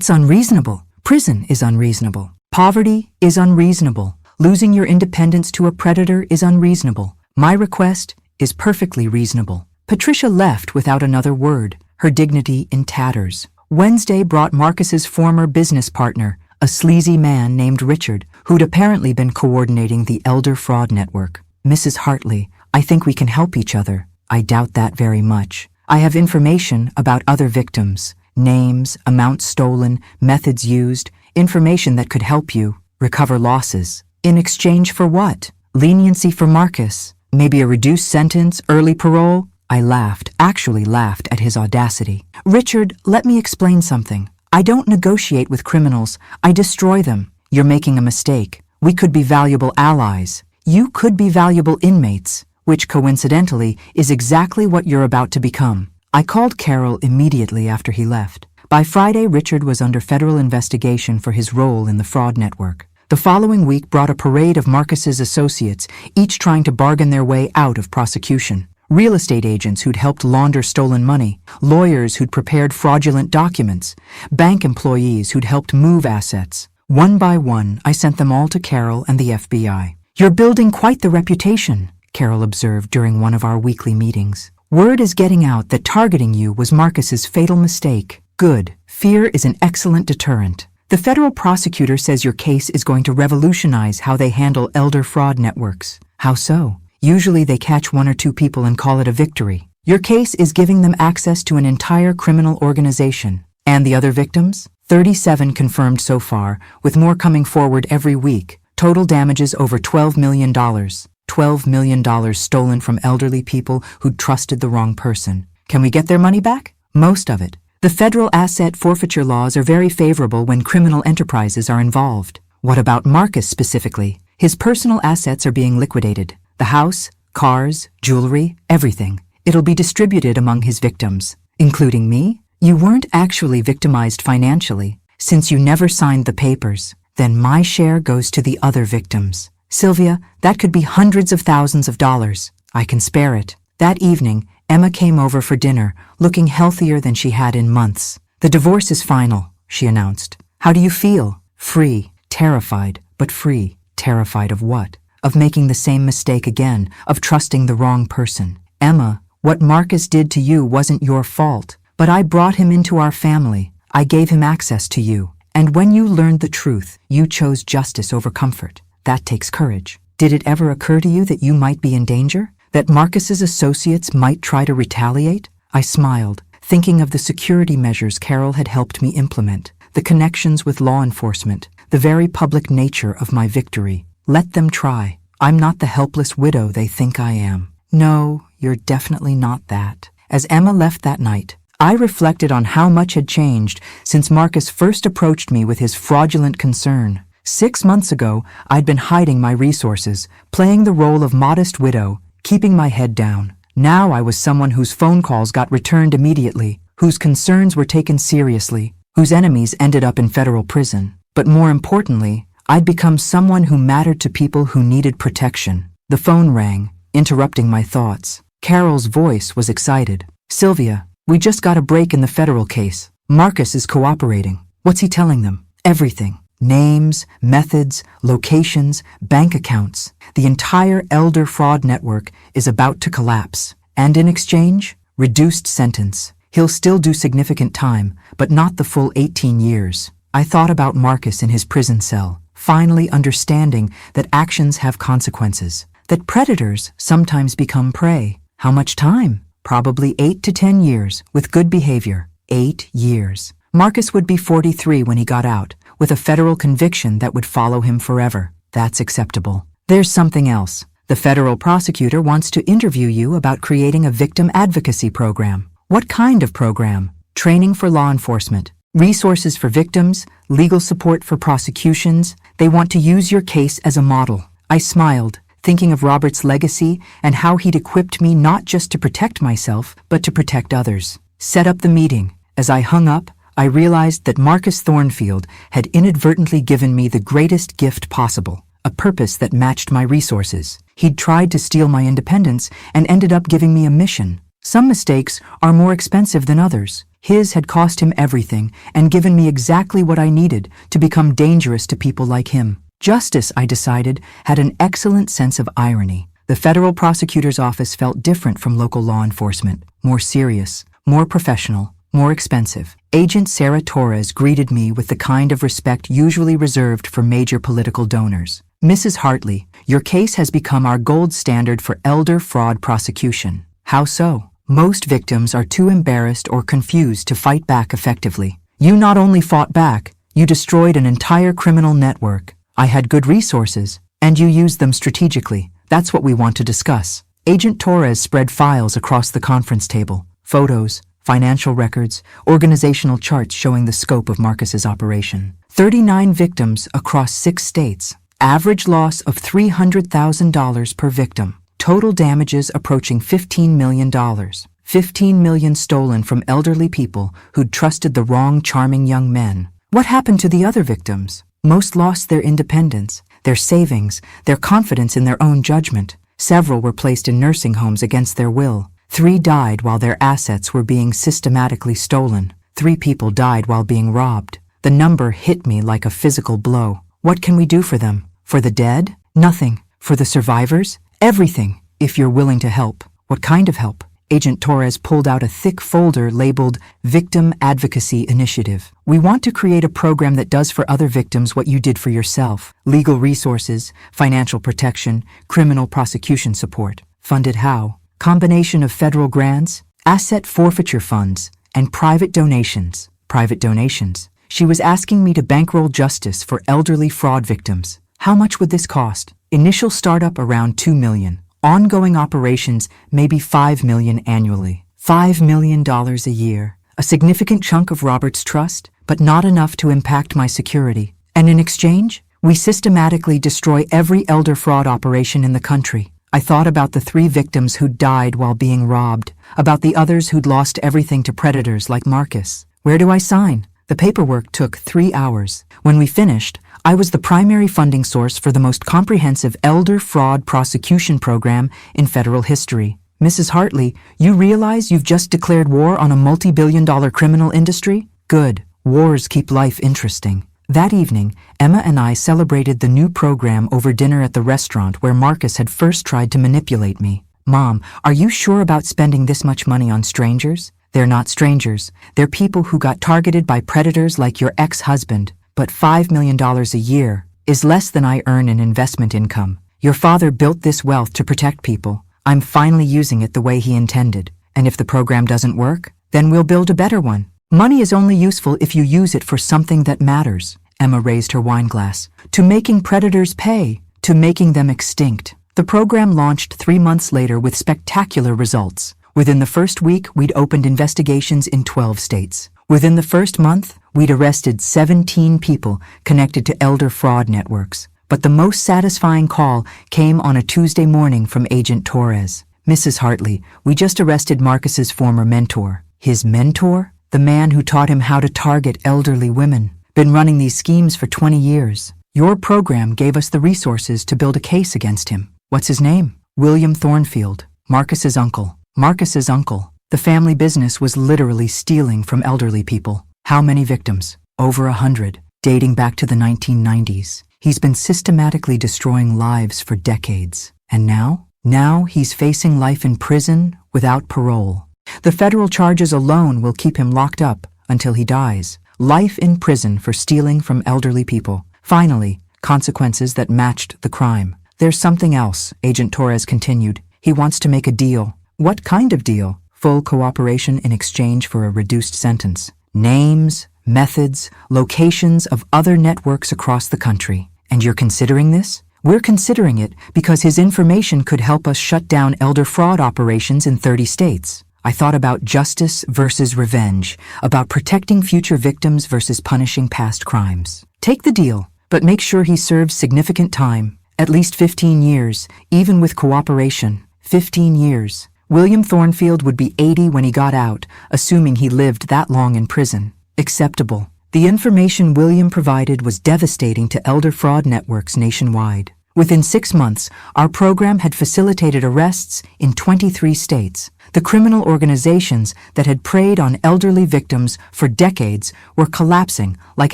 unreasonable. Prison is unreasonable. Poverty is unreasonable. Losing your independence to a predator is unreasonable. My request is perfectly reasonable. Patricia left without another word, her dignity in tatters. Wednesday brought Marcus's former business partner, a sleazy man named Richard, who'd apparently been coordinating the elder fraud network. Mrs. Hartley, I think we can help each other. I doubt that very much. I have information about other victims. Names, amounts stolen, methods used, information that could help you recover losses. In exchange for what? Leniency for Marcus? Maybe a reduced sentence, early parole? I laughed, actually laughed at his audacity. Richard, let me explain something. I don't negotiate with criminals. I destroy them. You're making a mistake. We could be valuable allies. You could be valuable inmates, which coincidentally is exactly what you're about to become. I called Carol immediately after he left. By Friday, Richard was under federal investigation for his role in the fraud network. The following week brought a parade of Marcus's associates, each trying to bargain their way out of prosecution. Real estate agents who'd helped launder stolen money, lawyers who'd prepared fraudulent documents, bank employees who'd helped move assets. One by one, I sent them all to Carol and the FBI. You're building quite the reputation, Carol observed during one of our weekly meetings. Word is getting out that targeting you was Marcus's fatal mistake. Good. Fear is an excellent deterrent. The federal prosecutor says your case is going to revolutionize how they handle elder fraud networks. How so? Usually they catch one or two people and call it a victory. Your case is giving them access to an entire criminal organization. And the other victims? 37 confirmed so far, with more coming forward every week. Total damages over $12 million. $12 million stolen from elderly people who'd trusted the wrong person. Can we get their money back? Most of it. The federal asset forfeiture laws are very favorable when criminal enterprises are involved. What about Marcus specifically? His personal assets are being liquidated. The house, cars, jewelry, everything. It'll be distributed among his victims. Including me? You weren't actually victimized financially, since you never signed the papers. Then my share goes to the other victims. Sylvia, that could be hundreds of thousands of dollars. I can spare it. That evening, Emma came over for dinner, looking healthier than she had in months. "The divorce is final," she announced. "How do you feel?" "Free, terrified, but free." Terrified of what? Of making the same mistake again, of trusting the wrong person. "Emma, what Marcus did to you wasn't your fault, but I brought him into our family. I gave him access to you. And when you learned the truth, you chose justice over comfort. That takes courage. Did it ever occur to you that you might be in danger? That Marcus's associates might try to retaliate?" I smiled, thinking of the security measures Carol had helped me implement, the connections with law enforcement, the very public nature of my victory. Let them try. I'm not the helpless widow they think I am. "No, you're definitely not that." As Emma left that night, I reflected on how much had changed since Marcus first approached me with his fraudulent concern. 6 months ago, I'd been hiding my resources, playing the role of modest widow, keeping my head down. Now I was someone whose phone calls got returned immediately, whose concerns were taken seriously, whose enemies ended up in federal prison. But more importantly, I'd become someone who mattered to people who needed protection. The phone rang, interrupting my thoughts. Carol's voice was excited. "Sylvia, we just got a break in the federal case. Marcus is cooperating." "What's he telling them?" "Everything. Names, methods, locations, bank accounts. The entire elder fraud network is about to collapse. And in exchange, reduced sentence. He'll still do significant time, but not the full 18 years. I thought about Marcus in his prison cell, finally understanding that actions have consequences, that predators sometimes become prey. How much time? Probably 8 to 10 years, with good behavior. 8 years. Marcus would be 43 when he got out, with a federal conviction that would follow him forever. That's acceptable. There's something else. The federal prosecutor wants to interview you about creating a victim advocacy program. What kind of program? Training for law enforcement, resources for victims, legal support for prosecutions. They want to use your case as a model. I smiled, thinking of Robert's legacy and how he'd equipped me not just to protect myself, but to protect others. Set up the meeting. As I hung up, I realized that Marcus Thornfield had inadvertently given me the greatest gift possible, a purpose that matched my resources. He'd tried to steal my independence and ended up giving me a mission. Some mistakes are more expensive than others. His had cost him everything and given me exactly what I needed to become dangerous to people like him. Justice, I decided, had an excellent sense of irony. The federal prosecutor's office felt different from local law enforcement, more serious, more professional, more expensive. Agent Sarah Torres greeted me with the kind of respect usually reserved for major political donors. "Mrs. Hartley, your case has become our gold standard for elder fraud prosecution." "How so?" "Most victims are too embarrassed or confused to fight back effectively. You not only fought back, you destroyed an entire criminal network. I had good resources, and you used them strategically. That's what we want to discuss." Agent Torres spread files across the conference table, photos, financial records, organizational charts showing the scope of Marcus's operation. 39 victims across 6 states. Average loss of $300,000 per victim. Total damages approaching $15 million. $15 million stolen from elderly people who'd trusted the wrong charming young men. What happened to the other victims? Most lost their independence, their savings, their confidence in their own judgment. Several were placed in nursing homes against their will. 3 died while their assets were being systematically stolen. 3 people died while being robbed. The number hit me like a physical blow. What can we do for them? For the dead? Nothing. For the survivors? Everything, if you're willing to help. What kind of help? Agent Torres pulled out a thick folder labeled Victim Advocacy Initiative. "We want to create a program that does for other victims what you did for yourself. Legal resources, financial protection, criminal prosecution support. Funded how? Combination of federal grants, asset forfeiture funds, and private donations." Private donations. She was asking me to bankroll justice for elderly fraud victims. How much would this cost? Initial startup around $2 million. Ongoing operations maybe $5 million annually. $5 million a year. A significant chunk of Robert's trust, but not enough to impact my security. And in exchange, we systematically destroy every elder fraud operation in the country. I thought about the 3 victims who'd died while being robbed, about the others who'd lost everything to predators like Marcus. Where do I sign? The paperwork took 3 hours. When we finished, I was the primary funding source for the most comprehensive elder fraud prosecution program in federal history. Mrs. Hartley, you realize you've just declared war on a multi-billion-dollar criminal industry? Good. Wars keep life interesting. That evening, Emma and I celebrated the new program over dinner at the restaurant where Marcus had first tried to manipulate me. Mom, are you sure about spending this much money on strangers? They're not strangers. They're people who got targeted by predators like your ex-husband. But $5 million a year is less than I earn in investment income. Your father built this wealth to protect people. I'm finally using it the way he intended. And if the program doesn't work, then we'll build a better one. Money is only useful if you use it for something that matters. Emma raised her wine glass. To making predators pay, to making them extinct. The program launched 3 months later with spectacular results. Within the first week, we'd opened investigations in 12 states. Within the first month, we'd arrested 17 people connected to elder fraud networks. But the most satisfying call came on a Tuesday morning from Agent Torres. Mrs. Hartley, we just arrested Marcus's former mentor. His mentor? The man who taught him how to target elderly women. Been running these schemes for 20 years. Your program gave us the resources to build a case against him. What's his name? William Thornfield, Marcus's uncle. Marcus's uncle. The family business was literally stealing from elderly people. How many victims? Over 100, dating back to the 1990s. He's been systematically destroying lives for decades. And now? Now he's facing life in prison without parole. The federal charges alone will keep him locked up until he dies. Life in prison for stealing from elderly people. Finally, consequences that matched the crime. There's something else, Agent Torres continued. He wants to make a deal. What kind of deal? Full cooperation in exchange for a reduced sentence. Names, methods, locations of other networks across the country. And you're considering this? We're considering it because his information could help us shut down elder fraud operations in 30 states. I thought about justice versus revenge, about protecting future victims versus punishing past crimes. Take the deal, but make sure he serves significant time, at least 15 years, even with cooperation. 15 years. William Thornfield would be 80 when he got out, assuming he lived that long in prison. Acceptable. The information William provided was devastating to elder fraud networks nationwide. Within 6 months, our program had facilitated arrests in 23 states. The criminal organizations that had preyed on elderly victims for decades were collapsing like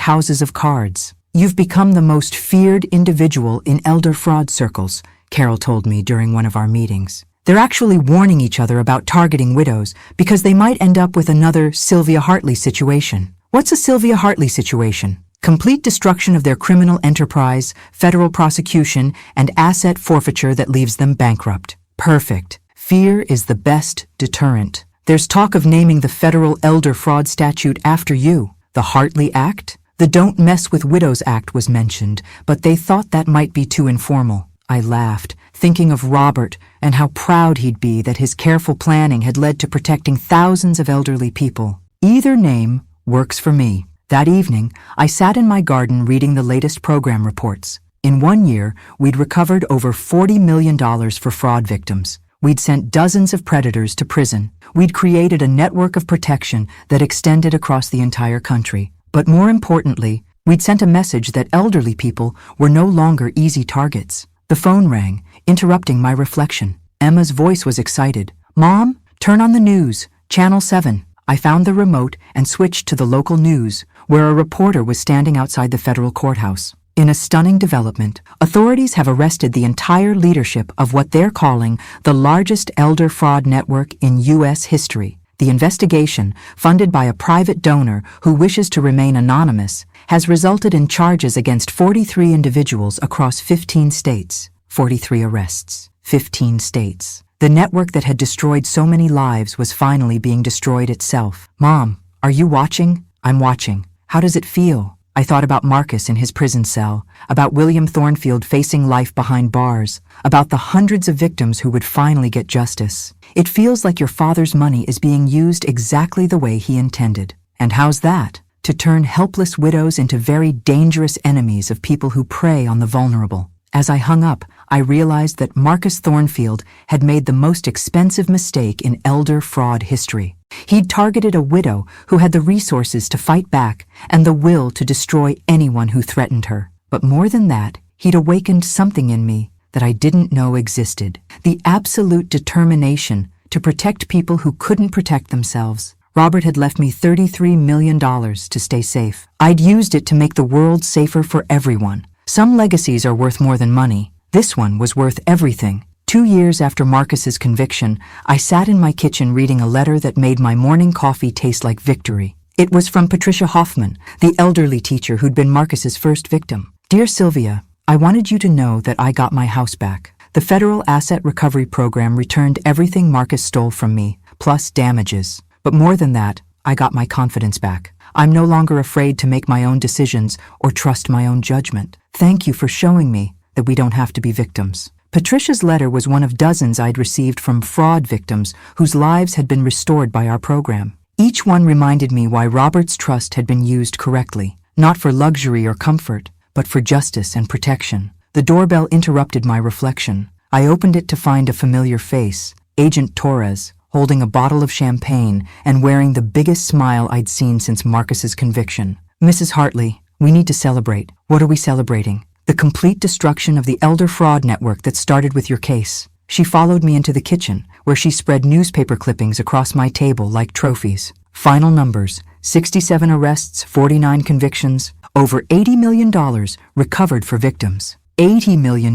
houses of cards. You've become the most feared individual in elder fraud circles, Carol told me during one of our meetings. They're actually warning each other about targeting widows because they might end up with another Sylvia Hartley situation. What's a Sylvia Hartley situation? Complete destruction of their criminal enterprise, federal prosecution, and asset forfeiture that leaves them bankrupt. Perfect. Fear is the best deterrent. There's talk of naming the federal elder fraud statute after you. The Hartley Act? The Don't Mess with Widows Act was mentioned, but they thought that might be too informal. I laughed, thinking of Robert and how proud he'd be that his careful planning had led to protecting thousands of elderly people. Either name works for me. That evening, I sat in my garden reading the latest program reports. In 1 year, we'd recovered over $40 million for fraud victims. We'd sent dozens of predators to prison. We'd created a network of protection that extended across the entire country. But more importantly, we'd sent a message that elderly people were no longer easy targets. The phone rang, interrupting my reflection. Emma's voice was excited. Mom, turn on the news, Channel 7. I found the remote and switched to the local news, where a reporter was standing outside the federal courthouse. In a stunning development, authorities have arrested the entire leadership of what they're calling the largest elder fraud network in U.S. history. The investigation, funded by a private donor who wishes to remain anonymous, has resulted in charges against 43 individuals across 15 states. 43 arrests. 15 states. The network that had destroyed so many lives was finally being destroyed itself. Mom, are you watching? I'm watching. How does it feel? I thought about Marcus in his prison cell, about William Thornfield facing life behind bars, about the hundreds of victims who would finally get justice. It feels like your father's money is being used exactly the way he intended. And how's that? To turn helpless widows into very dangerous enemies of people who prey on the vulnerable. As I hung up, I realized that Marcus Thornfield had made the most expensive mistake in elder fraud history. He'd targeted a widow who had the resources to fight back and the will to destroy anyone who threatened her. But more than that, he'd awakened something in me that I didn't know existed. The absolute determination to protect people who couldn't protect themselves. Robert had left me $33 million to stay safe. I'd used it to make the world safer for everyone. Some legacies are worth more than money. This one was worth everything. 2 years after Marcus's conviction, I sat in my kitchen reading a letter that made my morning coffee taste like victory. It was from Patricia Hoffman, the elderly teacher who'd been Marcus's first victim. Dear Sylvia, I wanted you to know that I got my house back. The Federal Asset Recovery Program returned everything Marcus stole from me, plus damages. But more than that, I got my confidence back. I'm no longer afraid to make my own decisions or trust my own judgment. Thank you for showing me that we don't have to be victims. Patricia's letter was one of dozens I'd received from fraud victims whose lives had been restored by our program. Each one reminded me why Robert's trust had been used correctly, not for luxury or comfort, but for justice and protection. The doorbell interrupted my reflection. I opened it to find a familiar face, Agent Torres, holding a bottle of champagne and wearing the biggest smile I'd seen since Marcus's conviction. Mrs. Hartley, we need to celebrate. What are we celebrating? The complete destruction of the elder fraud network that started with your case. She followed me into the kitchen, where she spread newspaper clippings across my table like trophies. Final numbers: 67 arrests, 49 convictions, over $80 million recovered for victims. $80 million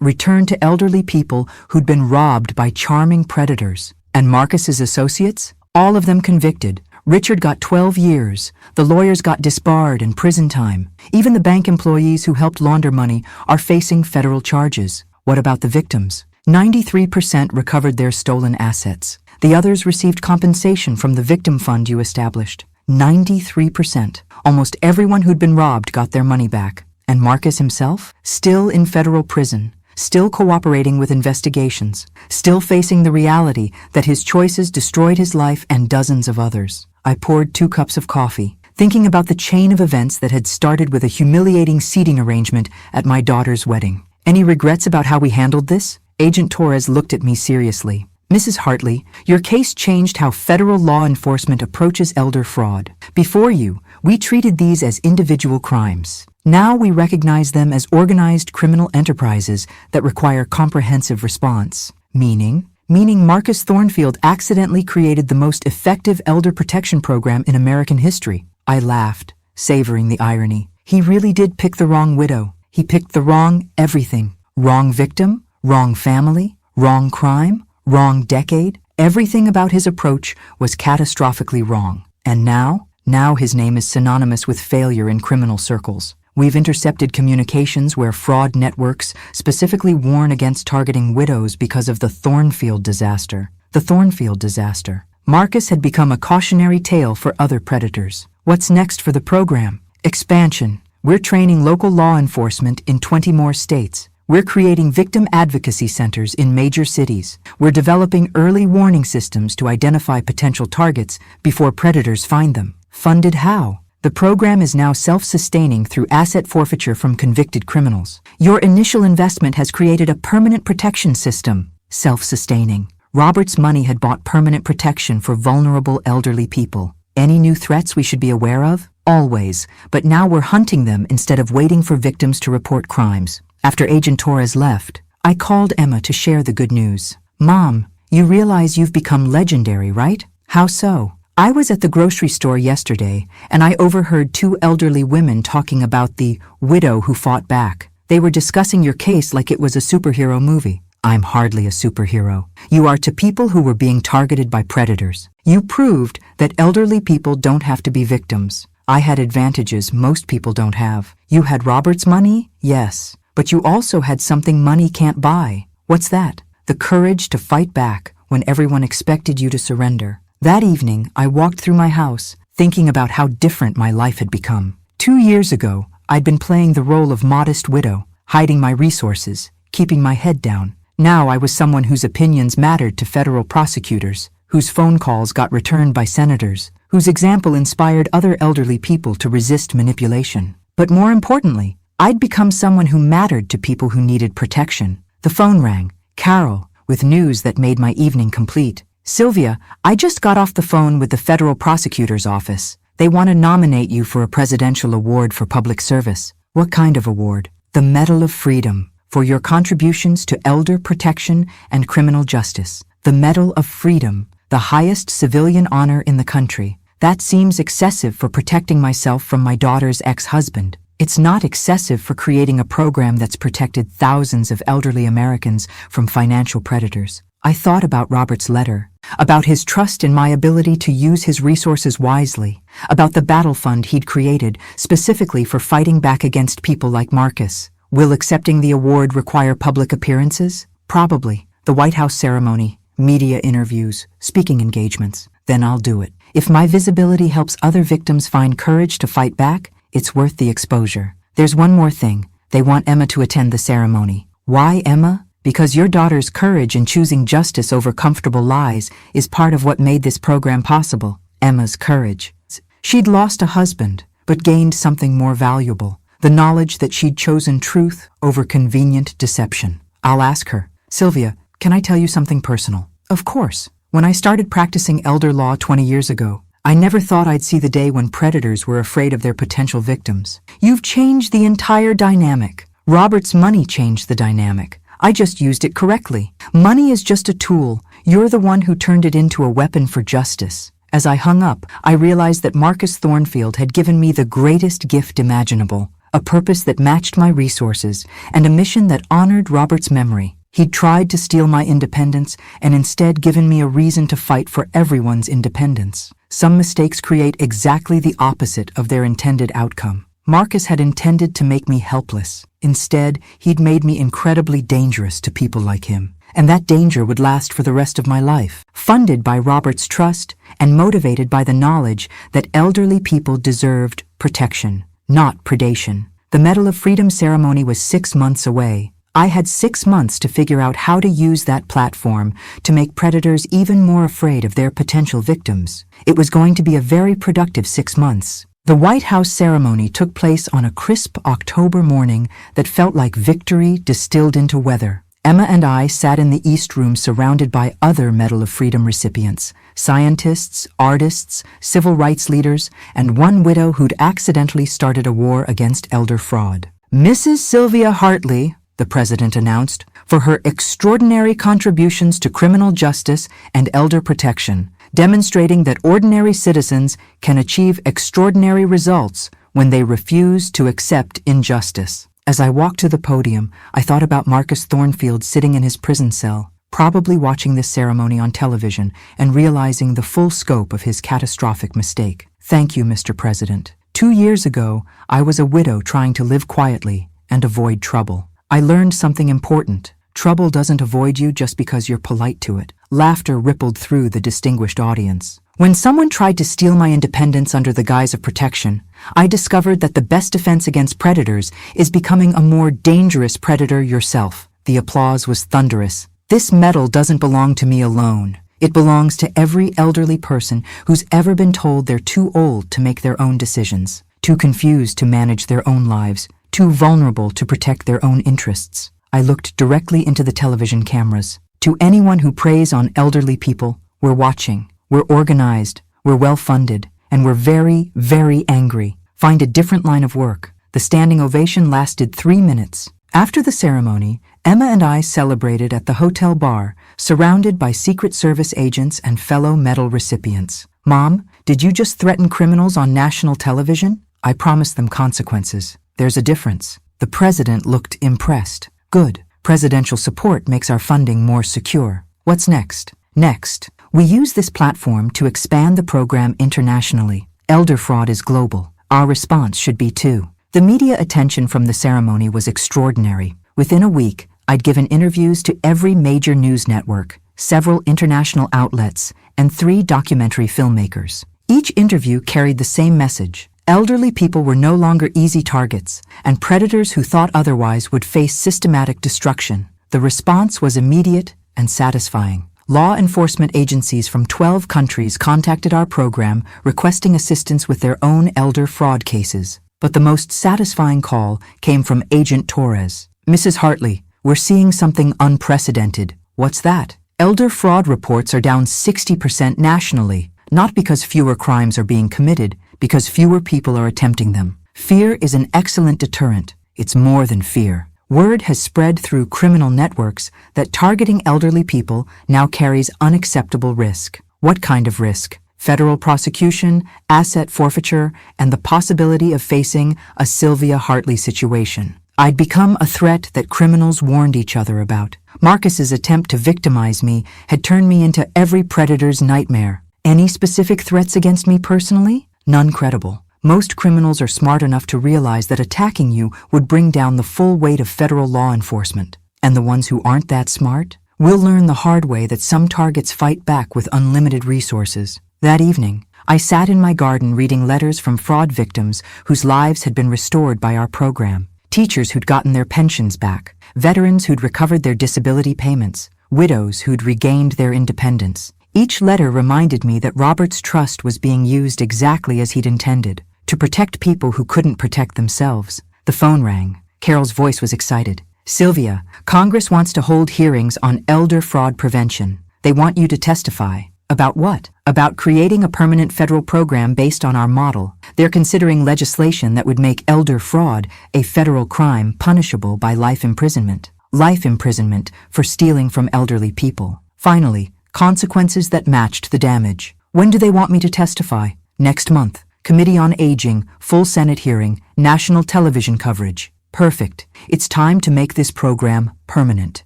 returned to elderly people who'd been robbed by charming predators. And Marcus's associates? All of them convicted. Richard got 12 years. The lawyers got disbarred and prison time. Even the bank employees who helped launder money are facing federal charges. What about the victims? 93% recovered their stolen assets. The others received compensation from the victim fund you established. 93%. Almost everyone who'd been robbed got their money back. And Marcus himself? Still in federal prison. Still cooperating with investigations. Still facing the reality that his choices destroyed his life and dozens of others. I poured 2 cups of coffee, thinking about the chain of events that had started with a humiliating seating arrangement at my daughter's wedding. Any regrets about how we handled this? Agent Torres looked at me seriously. Mrs. Hartley, your case changed how federal law enforcement approaches elder fraud. Before you, we treated these as individual crimes. Now we recognize them as organized criminal enterprises that require comprehensive response. Meaning Marcus Thornfield accidentally created the most effective elder protection program in American history. I laughed, savoring the irony. He really did pick the wrong widow. He picked the wrong everything. Wrong victim, wrong family, wrong crime, wrong decade. Everything about his approach was catastrophically wrong. And now his name is synonymous with failure in criminal circles. We've intercepted communications where fraud networks specifically warn against targeting widows because of the Thornfield disaster. The Thornfield disaster. Marcus had become a cautionary tale for other predators. What's next for the program? Expansion. We're training local law enforcement in 20 more states. We're creating victim advocacy centers in major cities. We're developing early warning systems to identify potential targets before predators find them. Funded how? The program is now self-sustaining through asset forfeiture from convicted criminals. Your initial investment has created a permanent protection system. Self-sustaining. Robert's money had bought permanent protection for vulnerable elderly people. Any new threats we should be aware of? Always. But now we're hunting them instead of waiting for victims to report crimes. After Agent Torres left, I called Emma to share the good news. Mom, you realize you've become legendary, right? How so? I was at the grocery store yesterday, and I overheard 2 elderly women talking about the widow who fought back. They were discussing your case like it was a superhero movie. I'm hardly a superhero. You are to people who were being targeted by predators. You proved that elderly people don't have to be victims. I had advantages most people don't have. You had Robert's money? Yes. But you also had something money can't buy. What's that? The courage to fight back when everyone expected you to surrender. That evening, I walked through my house, thinking about how different my life had become. 2 years ago, I'd been playing the role of modest widow, hiding my resources, keeping my head down. Now I was someone whose opinions mattered to federal prosecutors, whose phone calls got returned by senators, whose example inspired other elderly people to resist manipulation. But more importantly, I'd become someone who mattered to people who needed protection. The phone rang. Carol, with news that made my evening complete. Sylvia, I just got off the phone with the federal prosecutor's office. They want to nominate you for a presidential award for public service. What kind of award? The Medal of Freedom, for your contributions to elder protection and criminal justice. The Medal of Freedom, the highest civilian honor in the country. That seems excessive for protecting myself from my daughter's ex-husband. It's not excessive for creating a program that's protected thousands of elderly Americans from financial predators. I thought about Robert's letter, about his trust in my ability to use his resources wisely, about the battle fund he'd created specifically for fighting back against people like Marcus. Will accepting the award require public appearances? Probably. The White House ceremony, media interviews, speaking engagements. Then I'll do it. If my visibility helps other victims find courage to fight back, it's worth the exposure. There's one more thing. They want Emma to attend the ceremony. Why Emma? Because your daughter's courage in choosing justice over comfortable lies is part of what made this program possible. Emma's courage. She'd lost a husband, but gained something more valuable. The knowledge that she'd chosen truth over convenient deception. I'll ask her, Sylvia, can I tell you something personal? Of course. When I started practicing elder law 20 years ago, I never thought I'd see the day when predators were afraid of their potential victims. You've changed the entire dynamic. Robert's money changed the dynamic. I just used it correctly. Money is just a tool. You're the one who turned it into a weapon for justice. As I hung up, I realized that Marcus Thornfield had given me the greatest gift imaginable, a purpose that matched my resources, and a mission that honored Robert's memory. He'd tried to steal my independence and instead given me a reason to fight for everyone's independence. Some mistakes create exactly the opposite of their intended outcome. Marcus had intended to make me helpless. Instead, he'd made me incredibly dangerous to people like him. And that danger would last for the rest of my life. Funded by Robert's trust and motivated by the knowledge that elderly people deserved protection, not predation. The Medal of Freedom ceremony was 6 months away. I had 6 months to figure out how to use that platform to make predators even more afraid of their potential victims. It was going to be a very productive 6 months. The White House ceremony took place on a crisp October morning that felt like victory distilled into weather. Emma and I sat in the East Room surrounded by other Medal of Freedom recipients, scientists, artists, civil rights leaders, and one widow who'd accidentally started a war against elder fraud. Mrs. Sylvia Hartley, the president announced, for her extraordinary contributions to criminal justice and elder protection, demonstrating that ordinary citizens can achieve extraordinary results when they refuse to accept injustice. As I walked to the podium, I thought about Marcus Thornfield sitting in his prison cell, probably watching this ceremony on television and realizing the full scope of his catastrophic mistake. Thank you, Mr. President. 2 years ago, I was a widow trying to live quietly and avoid trouble. I learned something important. Trouble doesn't avoid you just because you're polite to it. Laughter rippled through the distinguished audience. When someone tried to steal my independence under the guise of protection, I discovered that the best defense against predators is becoming a more dangerous predator yourself. The applause was thunderous. This medal doesn't belong to me alone. It belongs to every elderly person who's ever been told they're too old to make their own decisions, too confused to manage their own lives, too vulnerable to protect their own interests. I looked directly into the television cameras. To anyone who preys on elderly people, we're watching, we're organized, we're well-funded, and we're very, very angry. Find a different line of work. The standing ovation lasted 3 minutes. After the ceremony, Emma and I celebrated at the hotel bar, surrounded by Secret Service agents and fellow medal recipients. Mom, did you just threaten criminals on national television? I promised them consequences. There's a difference. The president looked impressed. Good. Presidential support makes our funding more secure. What's next? Next, we use this platform to expand the program internationally. Elder fraud is global. Our response should be too. The media attention from the ceremony was extraordinary. Within a week, I'd given interviews to every major news network, several international outlets, and 3 documentary filmmakers. Each interview carried the same message. Elderly people were no longer easy targets, and predators who thought otherwise would face systematic destruction. The response was immediate and satisfying. Law enforcement agencies from 12 countries contacted our program requesting assistance with their own elder fraud cases. But the most satisfying call came from Agent Torres. Mrs. Hartley, we're seeing something unprecedented. What's that? Elder fraud reports are down 60% nationally, not because fewer crimes are being committed, because fewer people are attempting them. Fear is an excellent deterrent. It's more than fear. Word has spread through criminal networks that targeting elderly people now carries unacceptable risk. What kind of risk? Federal prosecution, asset forfeiture, and the possibility of facing a Sylvia Hartley situation. I'd become a threat that criminals warned each other about. Marcus's attempt to victimize me had turned me into every predator's nightmare. Any specific threats against me personally? None credible. Most criminals are smart enough to realize that attacking you would bring down the full weight of federal law enforcement. And the ones who aren't that smart? Will learn the hard way that some targets fight back with unlimited resources. That evening, I sat in my garden reading letters from fraud victims whose lives had been restored by our program. Teachers who'd gotten their pensions back, veterans who'd recovered their disability payments, widows who'd regained their independence. Each letter reminded me that Robert's trust was being used exactly as he'd intended, to protect people who couldn't protect themselves. The phone rang. Carol's voice was excited. "Sylvia, Congress wants to hold hearings on elder fraud prevention. They want you to testify." "About what?" "About creating a permanent federal program based on our model. They're considering legislation that would make elder fraud a federal crime punishable by life imprisonment. Life imprisonment for stealing from elderly people. Finally, consequences that matched the damage." "When do they want me to testify?" "Next month. Committee on Aging, full Senate hearing, national television coverage." "Perfect. It's time to make this program permanent."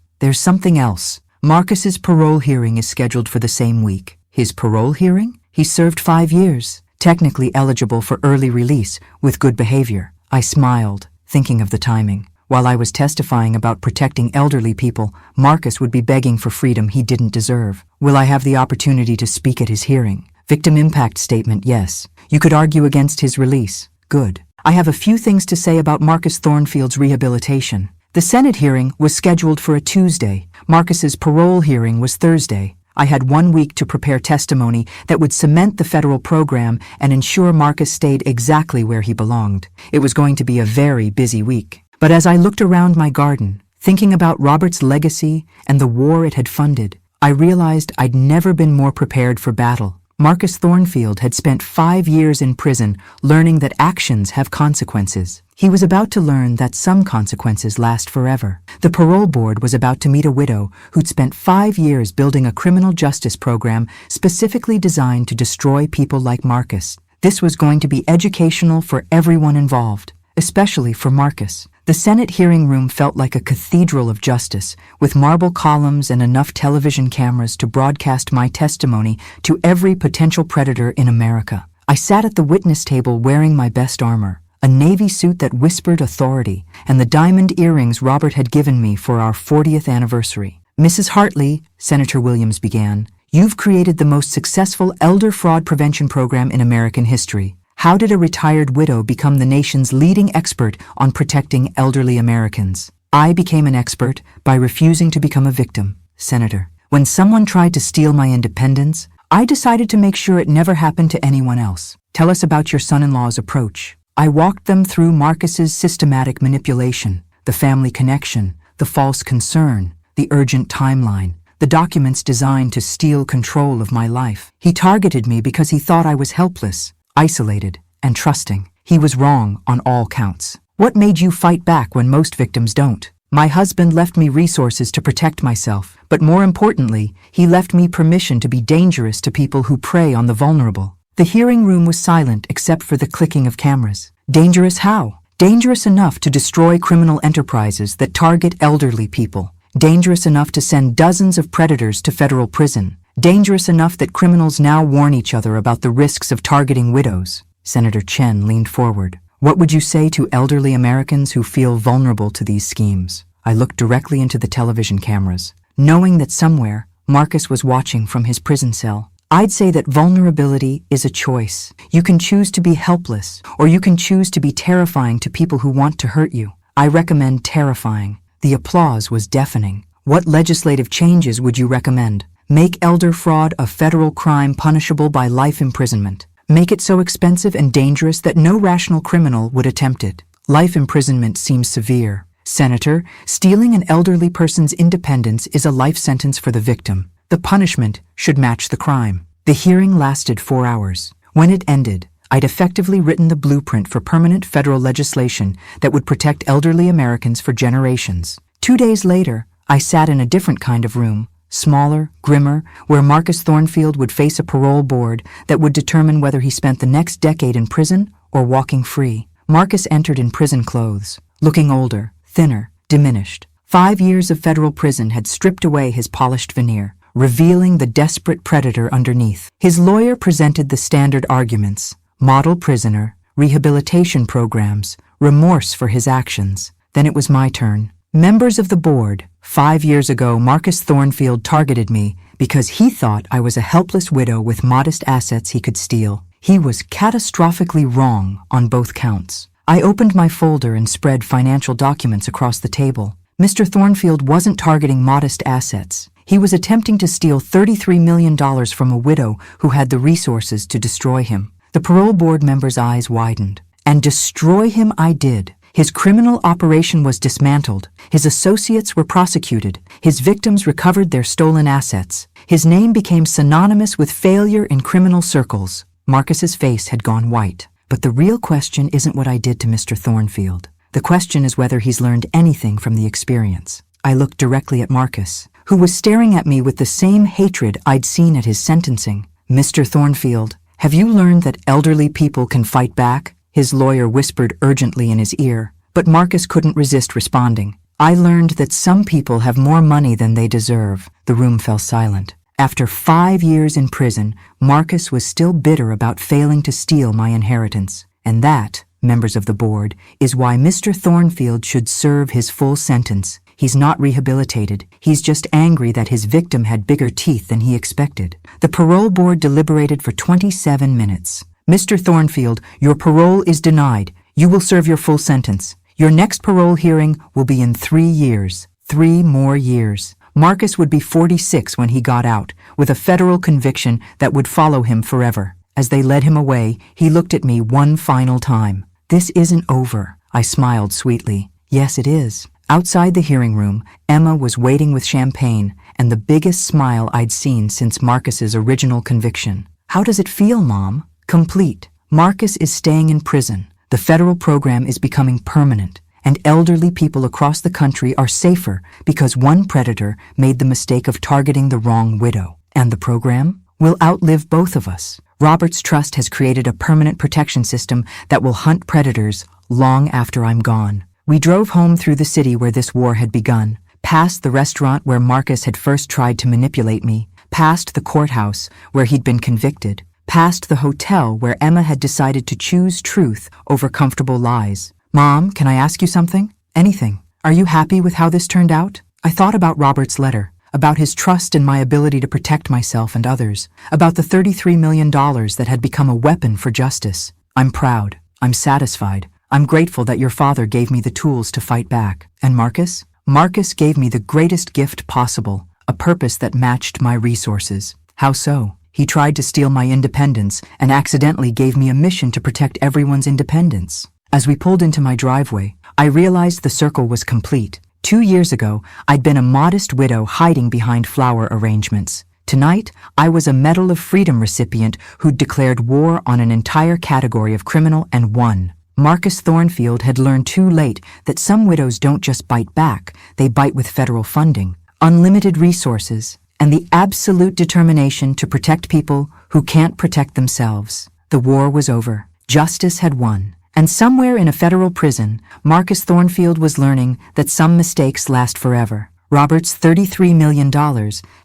There's something else. Marcus's parole hearing is scheduled for the same week. His parole hearing? He served 5 years, technically eligible for early release with good behavior. I smiled, thinking of the timing. While I was testifying about protecting elderly people, Marcus would be begging for freedom he didn't deserve. Will I have the opportunity to speak at his hearing? Victim impact statement, yes. You could argue against his release. Good. I have a few things to say about Marcus Thornfield's rehabilitation. The Senate hearing was scheduled for a Tuesday. Marcus's parole hearing was Thursday. I had 1 week to prepare testimony that would cement the federal program and ensure Marcus stayed exactly where he belonged. It was going to be a very busy week. But as I looked around my garden, thinking about Robert's legacy and the war it had funded, I realized I'd never been more prepared for battle. Marcus Thornfield had spent 5 years in prison learning that actions have consequences. He was about to learn that some consequences last forever. The parole board was about to meet a widow who'd spent 5 years building a criminal justice program specifically designed to destroy people like Marcus. This was going to be educational for everyone involved, especially for Marcus. The Senate hearing room felt like a cathedral of justice, with marble columns and enough television cameras to broadcast my testimony to every potential predator in America. I sat at the witness table wearing my best armor, a navy suit that whispered authority, and the diamond earrings Robert had given me for our 40th anniversary. "Mrs. Hartley," Senator Williams began, "you've created the most successful elder fraud prevention program in American history. How did a retired widow become the nation's leading expert on protecting elderly Americans?" "I became an expert by refusing to become a victim, Senator. When someone tried to steal my independence, I decided to make sure it never happened to anyone else." "Tell us about your son-in-law's approach." I walked them through Marcus's systematic manipulation, the family connection, the false concern, the urgent timeline, the documents designed to steal control of my life. He targeted me because he thought I was helpless, isolated, and trusting. He was wrong on all counts. "What made you fight back when most victims don't?" "My husband left me resources to protect myself, but more importantly, he left me permission to be dangerous to people who prey on the vulnerable." The hearing room was silent except for the clicking of cameras. Dangerous how? Dangerous enough to destroy criminal enterprises that target elderly people. Dangerous enough to send dozens of predators to federal prison. Dangerous enough that criminals now warn each other about the risks of targeting widows. Senator Chen leaned forward. "What would you say to elderly Americans who feel vulnerable to these schemes?" I looked directly into the television cameras, knowing that somewhere Marcus was watching from his prison cell. I'd say that vulnerability is a choice. You can choose to be helpless, or you can choose to be terrifying to people who want to hurt you. I recommend terrifying. The applause was deafening. "What legislative changes would you recommend?" "Make elder fraud a federal crime punishable by life imprisonment. Make it so expensive and dangerous that no rational criminal would attempt it." Life imprisonment seems severe. "Senator, stealing an elderly person's independence is a life sentence for the victim. The punishment should match the crime." The hearing lasted 4 hours. When it ended, I'd effectively written the blueprint for permanent federal legislation that would protect elderly Americans for generations. 2 days later, I sat in a different kind of room, smaller, grimmer, where Marcus Thornfield would face a parole board that would determine whether he spent the next decade in prison or walking free. Marcus entered in prison clothes, looking older, thinner, diminished. 5 years of federal prison had stripped away his polished veneer, revealing the desperate predator underneath. His lawyer presented the standard arguments: model prisoner, rehabilitation programs, remorse for his actions. Then it was my turn. Members of the board, 5 years ago, Marcus Thornfield targeted me because he thought I was a helpless widow with modest assets he could steal. He was catastrophically wrong on both counts. I opened my folder and spread financial documents across the table. Mr. Thornfield wasn't targeting modest assets. He was attempting to steal $33 million from a widow who had the resources to destroy him. The parole board members' eyes widened. And destroy him I did. His criminal operation was dismantled. His associates were prosecuted. His victims recovered their stolen assets. His name became synonymous with failure in criminal circles. Marcus's face had gone white. But the real question isn't what I did to Mr. Thornfield. The question is whether he's learned anything from the experience. I looked directly at Marcus, who was staring at me with the same hatred I'd seen at his sentencing. Mr. Thornfield, have you learned that elderly people can fight back? His lawyer whispered urgently in his ear, but Marcus couldn't resist responding. I learned that some people have more money than they deserve. The room fell silent. After 5 years in prison, Marcus was still bitter about failing to steal my inheritance. And that, members of the board, is why Mr. Thornfield should serve his full sentence. He's not rehabilitated. He's just angry that his victim had bigger teeth than he expected. The parole board deliberated for 27 minutes. Mr. Thornfield, your parole is denied. You will serve your full sentence. Your next parole hearing will be in 3 years. 3 more years. Marcus would be 46 when he got out, with a federal conviction that would follow him forever. As they led him away, he looked at me one final time. This isn't over. I smiled sweetly. Yes, it is. Outside the hearing room, Emma was waiting with champagne and the biggest smile I'd seen since Marcus's original conviction. How does it feel, Mom? Complete. Marcus is staying in prison. The federal program is becoming permanent, and elderly people across the country are safer because one predator made the mistake of targeting the wrong widow. And the program will outlive both of us. Robert's Trust has created a permanent protection system that will hunt predators long after I'm gone. We drove home through the city where this war had begun, past the restaurant where Marcus had first tried to manipulate me, past the courthouse where he'd been convicted, past the hotel where Emma had decided to choose truth over comfortable lies. Mom, can I ask you something? Anything. Are you happy with how this turned out? I thought about Robert's letter, about his trust in my ability to protect myself and others, about the $33 million that had become a weapon for justice. I'm proud. I'm satisfied. I'm grateful that your father gave me the tools to fight back. And Marcus? Marcus gave me the greatest gift possible, a purpose that matched my resources. How so? He tried to steal my independence and accidentally gave me a mission to protect everyone's independence. As we pulled into my driveway, I realized the circle was complete. 2 years ago, I'd been a modest widow hiding behind flower arrangements. Tonight, I was a Medal of Freedom recipient who'd declared war on an entire category of criminal and won. Marcus Thornfield had learned too late that some widows don't just bite back, they bite with federal funding, unlimited resources, and the absolute determination to protect people who can't protect themselves. The war was over. Justice had won. And somewhere in a federal prison, Marcus Thornfield was learning that some mistakes last forever. Robert's $33 million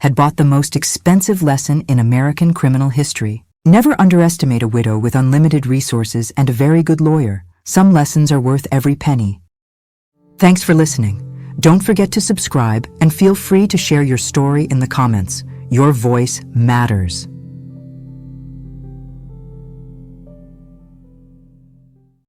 had bought the most expensive lesson in American criminal history. Never underestimate a widow with unlimited resources and a very good lawyer. Some lessons are worth every penny. Thanks for listening. Don't forget to subscribe and feel free to share your story in the comments. Your voice matters.